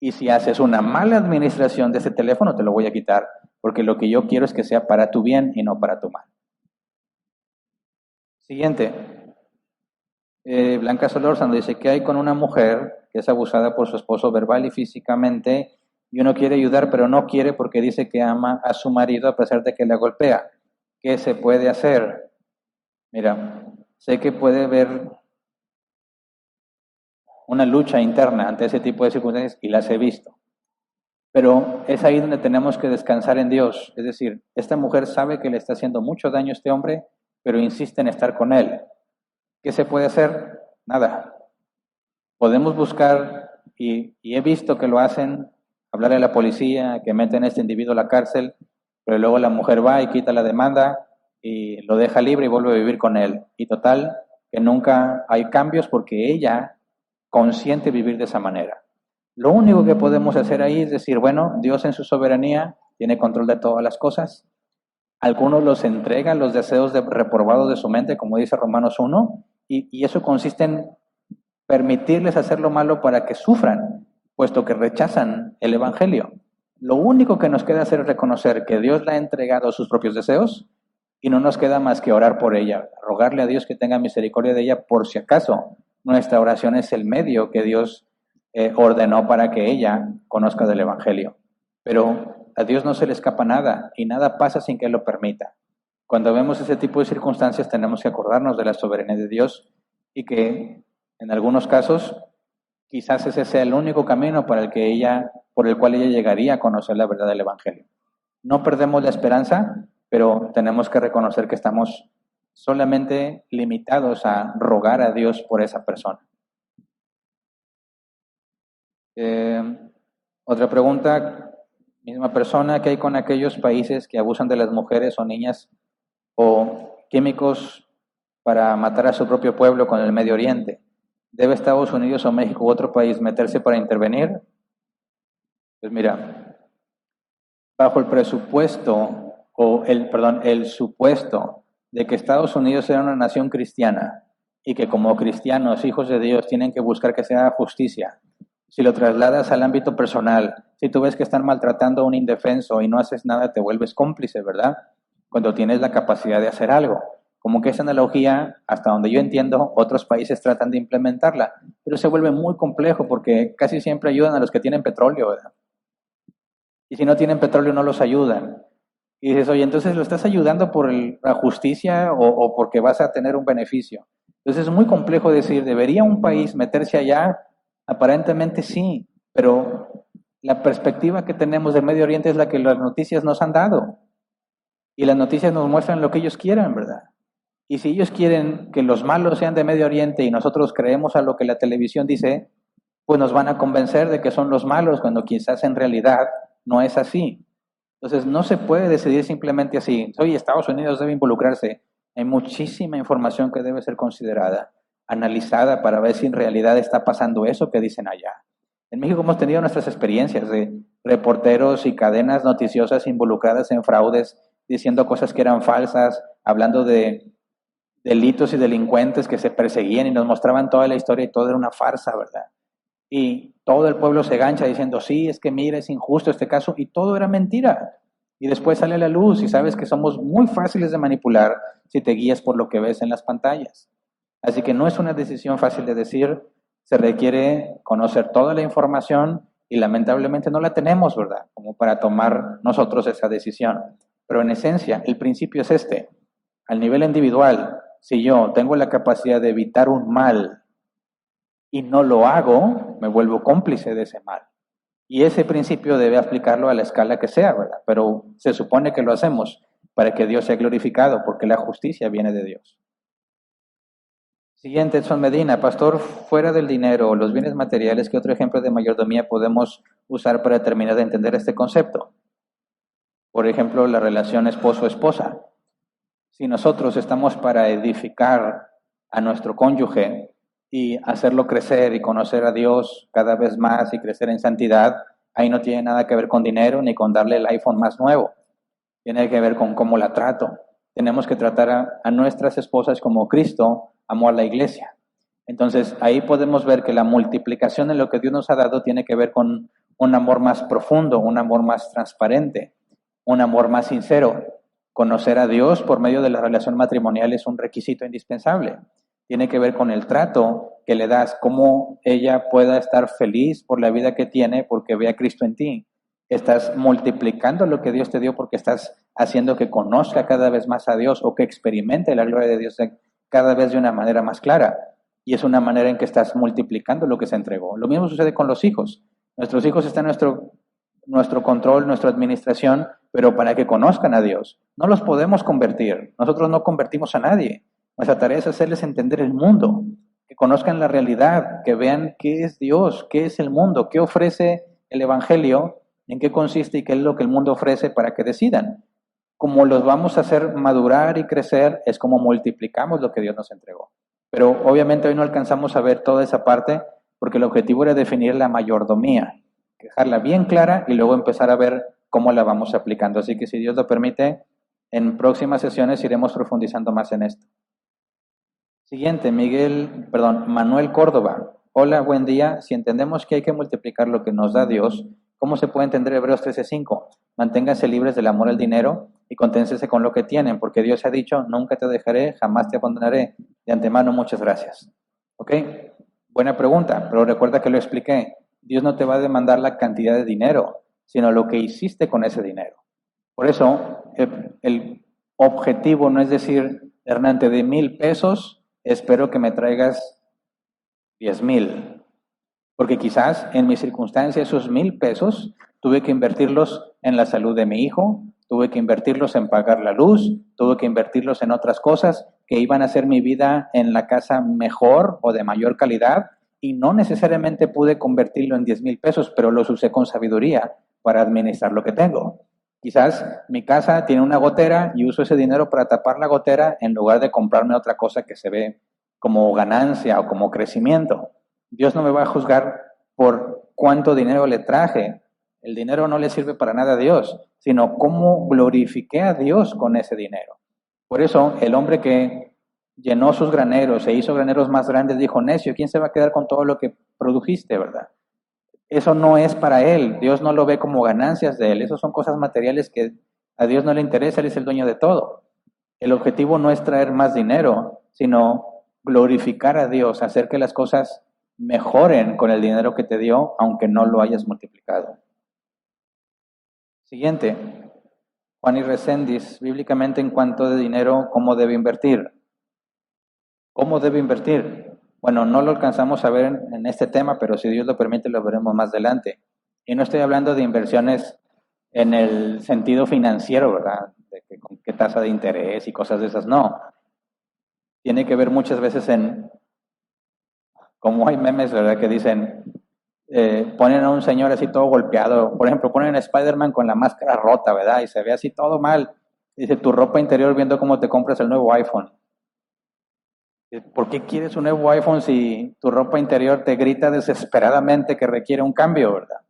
y si haces una mala administración de ese teléfono, te lo voy a quitar, porque lo que yo quiero es que sea para tu bien y no para tu mal. Siguiente. Blanca Solórzano dice, ¿qué hay con una mujer que es abusada por su esposo verbal y físicamente y uno quiere ayudar pero no quiere porque dice que ama a su marido a pesar de que la golpea? ¿Qué se puede hacer? Mira, sé que puede haber una lucha interna ante ese tipo de circunstancias y las he visto, pero es ahí donde tenemos que descansar en Dios. Es decir, esta mujer sabe que le está haciendo mucho daño a este hombre, pero insiste en estar con él. ¿Qué se puede hacer? Nada. Podemos buscar, y he visto que lo hacen, hablarle a la policía, que meten a este individuo a la cárcel, pero luego la mujer va y quita la demanda y lo deja libre y vuelve a vivir con él. Y total, que nunca hay cambios porque ella consiente vivir de esa manera. Lo único que podemos hacer ahí es decir, bueno, Dios en su soberanía tiene control de todas las cosas. Algunos los entregan los deseos reprobados de su mente, como dice Romanos 1, y eso consiste en permitirles hacer lo malo para que sufran, puesto que rechazan el Evangelio. Lo único que nos queda hacer es reconocer que Dios le ha entregado sus propios deseos y no nos queda más que orar por ella, rogarle a Dios que tenga misericordia de ella por si acaso. Nuestra oración es el medio que Dios ordenó para que ella conozca del Evangelio. Pero a Dios no se le escapa nada y nada pasa sin que Él lo permita. Cuando vemos ese tipo de circunstancias tenemos que acordarnos de la soberanía de Dios y que en algunos casos quizás ese sea el único camino por el cual ella llegaría a conocer la verdad del Evangelio. No perdemos la esperanza, pero tenemos que reconocer que estamos solamente limitados a rogar a Dios por esa persona. Otra pregunta, misma persona, ¿qué hay con aquellos países que abusan de las mujeres o niñas o químicos para matar a su propio pueblo con el Medio Oriente? ¿Debe Estados Unidos o México u otro país meterse para intervenir? Pues mira, bajo el presupuesto, el supuesto de que Estados Unidos era una nación cristiana y que como cristianos, hijos de Dios, tienen que buscar que se haga justicia. Si lo trasladas al ámbito personal, si tú ves que están maltratando a un indefenso y no haces nada, te vuelves cómplice, ¿verdad? Cuando tienes la capacidad de hacer algo. Como que esa analogía, hasta donde yo entiendo, otros países tratan de implementarla, pero se vuelve muy complejo porque casi siempre ayudan a los que tienen petróleo, ¿verdad? Y si no tienen petróleo no los ayudan. Y dices, oye, entonces lo estás ayudando por la justicia o porque vas a tener un beneficio. Entonces es muy complejo decir, ¿debería un país meterse allá? Aparentemente sí, pero la perspectiva que tenemos del Medio Oriente es la que las noticias nos han dado. Y las noticias nos muestran lo que ellos quieran, ¿verdad? Y si ellos quieren que los malos sean de Medio Oriente y nosotros creemos a lo que la televisión dice, pues nos van a convencer de que son los malos cuando quizás en realidad no es así. Entonces no se puede decidir simplemente así, oye, Estados Unidos debe involucrarse. Hay muchísima información que debe ser considerada, analizada para ver si en realidad está pasando eso que dicen allá. En México hemos tenido nuestras experiencias de reporteros y cadenas noticiosas involucradas en fraudes, diciendo cosas que eran falsas, hablando de delitos y delincuentes que se perseguían y nos mostraban toda la historia y todo era una farsa, ¿verdad? Y todo el pueblo se gancha diciendo, sí, es que mira, es injusto este caso, y todo era mentira. Y después sale a la luz y sabes que somos muy fáciles de manipular si te guías por lo que ves en las pantallas. Así que no es una decisión fácil de decir, se requiere conocer toda la información y lamentablemente no la tenemos, ¿verdad? Como para tomar nosotros esa decisión. Pero en esencia, el principio es este. Al nivel individual, si yo tengo la capacidad de evitar un mal y no lo hago, me vuelvo cómplice de ese mal. Y ese principio debe aplicarlo a la escala que sea, ¿verdad? Pero se supone que lo hacemos para que Dios sea glorificado, porque la justicia viene de Dios. Siguiente, Edson Medina, pastor, fuera del dinero o los bienes materiales, ¿qué otro ejemplo de mayordomía podemos usar para terminar de entender este concepto? Por ejemplo, la relación esposo-esposa. Si nosotros estamos para edificar a nuestro cónyuge y hacerlo crecer y conocer a Dios cada vez más y crecer en santidad, ahí no tiene nada que ver con dinero ni con darle el iPhone más nuevo. tiene que ver con cómo la trato. Tenemos que tratar a nuestras esposas como Cristo amó a la iglesia. Entonces, ahí podemos ver que la multiplicación de lo que Dios nos ha dado tiene que ver con un amor más profundo, un amor más transparente, un amor más sincero. Conocer a Dios por medio de la relación matrimonial es un requisito indispensable. Tiene que ver con el trato que le das, cómo ella pueda estar feliz por la vida que tiene porque ve a Cristo en ti. Estás multiplicando lo que Dios te dio porque estás haciendo que conozca cada vez más a Dios o que experimente la gloria de Dios cada vez de una manera más clara. Y es una manera en que estás multiplicando lo que se entregó. Lo mismo sucede con los hijos. Nuestros hijos están en nuestro control, nuestra administración, pero para que conozcan a Dios. No los podemos convertir. Nosotros no convertimos a nadie. Nuestra tarea es hacerles entender el mundo, que conozcan la realidad, que vean qué es Dios, qué es el mundo, qué ofrece el Evangelio, en qué consiste y qué es lo que el mundo ofrece para que decidan. Como los vamos a hacer madurar y crecer, es como multiplicamos lo que Dios nos entregó. Pero obviamente hoy no alcanzamos a ver toda esa parte porque el objetivo era definir la mayordomía, dejarla bien clara y luego empezar a ver cómo la vamos aplicando. Así que si Dios lo permite, en próximas sesiones iremos profundizando más en esto. Siguiente, Manuel Córdoba. Hola, buen día. Si entendemos que hay que multiplicar lo que nos da Dios, ¿cómo se puede entender Hebreos 13:5? Manténganse libres del amor al dinero y conténtense con lo que tienen, porque Dios ha dicho, nunca te dejaré, jamás te abandonaré. De antemano, muchas gracias. ¿Ok? Buena pregunta, pero recuerda que lo expliqué. Dios no te va a demandar la cantidad de dinero, sino lo que hiciste con ese dinero. Por eso, el objetivo no es decir, Hernán, te de 1,000 pesos, espero que me traigas 10,000. Porque quizás en mi circunstancia esos 1,000 pesos tuve que invertirlos en la salud de mi hijo, tuve que invertirlos en pagar la luz, tuve que invertirlos en otras cosas que iban a hacer mi vida en la casa mejor o de mayor calidad y no necesariamente pude convertirlo en 10,000 pesos, pero los usé con sabiduría para administrar lo que tengo. Quizás mi casa tiene una gotera y uso ese dinero para tapar la gotera en lugar de comprarme otra cosa que se ve como ganancia o como crecimiento. Dios no me va a juzgar por cuánto dinero le traje. El dinero no le sirve para nada a Dios, sino cómo glorifiqué a Dios con ese dinero. Por eso, el hombre que llenó sus graneros e hizo graneros más grandes dijo, necio, ¿quién se va a quedar con todo lo que produjiste, verdad? Eso no es para él. Dios no lo ve como ganancias de él. Esas son cosas materiales que a Dios no le interesa. Él es el dueño de todo. El objetivo no es traer más dinero, sino glorificar a Dios, hacer que las cosas mejoren con el dinero que te dio, aunque no lo hayas multiplicado. Siguiente, Juan y Reséndiz, bíblicamente en cuanto de dinero, ¿cómo debe invertir? ¿Cómo debe invertir? Bueno, no lo alcanzamos a ver en este tema, pero si Dios lo permite lo veremos más adelante. Y no estoy hablando de inversiones en el sentido financiero, ¿verdad? Con qué tasa de interés y cosas de esas, no. Tiene que ver muchas veces como hay memes, ¿verdad? Que dicen, ponen a un señor así todo golpeado. Por ejemplo, ponen a Spider-Man con la máscara rota, ¿verdad? Y se ve así todo mal. Dice, tu ropa interior viendo cómo te compras el nuevo iPhone. ¿Por qué quieres un nuevo iPhone si tu ropa interior te grita desesperadamente que requiere un cambio, verdad?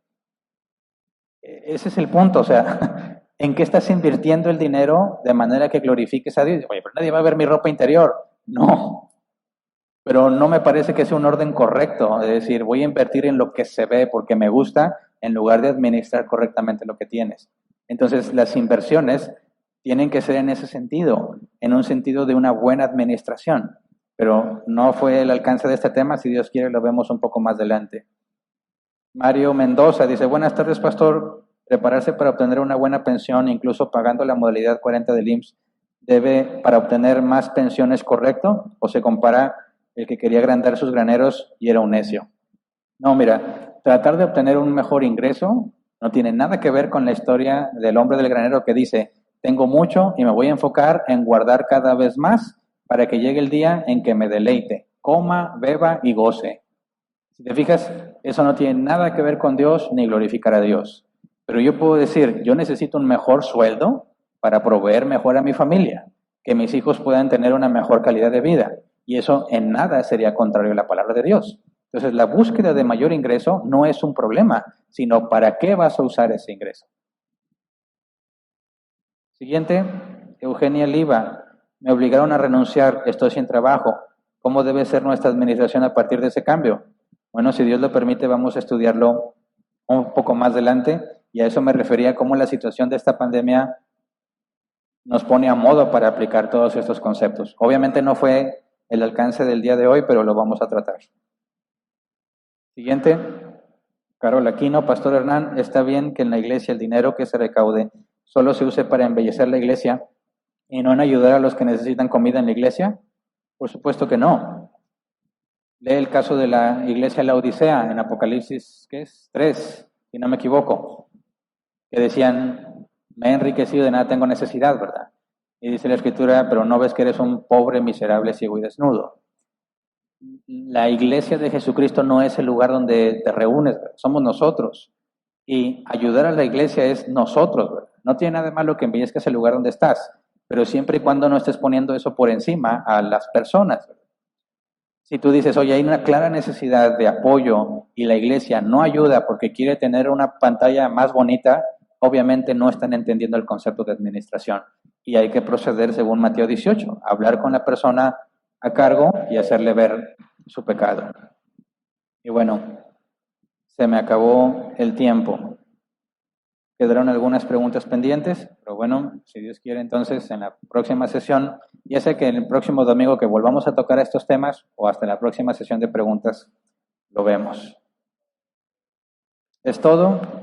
Ese es el punto, o sea, ¿en qué estás invirtiendo el dinero de manera que glorifiques a Dios? Oye, pero nadie va a ver mi ropa interior. No, pero no me parece que sea un orden correcto, es decir, voy a invertir en lo que se ve porque me gusta en lugar de administrar correctamente lo que tienes. Entonces, las inversiones tienen que ser en ese sentido, en un sentido de una buena administración. Pero no fue el alcance de este tema, si Dios quiere lo vemos un poco más adelante. Mario Mendoza dice, buenas tardes, pastor. Prepararse para obtener una buena pensión, incluso pagando la modalidad 40 del IMSS, ¿debe para obtener más pensiones correcto? ¿O se compara el que quería agrandar sus graneros y era un necio? No, mira, tratar de obtener un mejor ingreso no tiene nada que ver con la historia del hombre del granero que dice, tengo mucho y me voy a enfocar en guardar cada vez más para que llegue el día en que me deleite, coma, beba y goce. Si te fijas, eso no tiene nada que ver con Dios ni glorificar a Dios. Pero yo puedo decir, yo necesito un mejor sueldo para proveer mejor a mi familia, que mis hijos puedan tener una mejor calidad de vida. Y eso en nada sería contrario a la palabra de Dios. Entonces, la búsqueda de mayor ingreso no es un problema, sino para qué vas a usar ese ingreso. Siguiente, Eugenia Liva. Me obligaron a renunciar, estoy sin trabajo. ¿Cómo debe ser nuestra administración a partir de ese cambio? Bueno, si Dios lo permite, vamos a estudiarlo un poco más adelante, y a eso me refería, cómo la situación de esta pandemia nos pone a modo para aplicar todos estos conceptos. Obviamente no fue el alcance del día de hoy, pero lo vamos a tratar. Siguiente, Carol Aquino. Pastor Hernán, ¿está bien que en la iglesia el dinero que se recaude solo se use para embellecer la iglesia y no en ayudar a los que necesitan comida en la iglesia? Por supuesto que no. Lee el caso de la iglesia de la Odisea en Apocalipsis, ¿qué es? 3, si no me equivoco, que decían, me he enriquecido, de nada tengo necesidad, ¿verdad? Y dice la Escritura, pero no ves que eres un pobre, miserable, ciego y desnudo. La iglesia de Jesucristo no es el lugar donde te reúnes, ¿verdad? Somos nosotros. Y ayudar a la iglesia es nosotros, ¿verdad? No tiene nada de malo que embellezcas el lugar donde estás, pero siempre y cuando no estés poniendo eso por encima a las personas, ¿verdad? Si tú dices, oye, hay una clara necesidad de apoyo y la iglesia no ayuda porque quiere tener una pantalla más bonita, obviamente no están entendiendo el concepto de administración. Y hay que proceder según Mateo 18, hablar con la persona a cargo y hacerle ver su pecado. Y bueno, se me acabó el tiempo. Quedaron algunas preguntas pendientes, pero bueno, si Dios quiere, entonces en la próxima sesión, ya sé que el próximo domingo que volvamos a tocar estos temas o hasta la próxima sesión de preguntas, lo vemos. Es todo.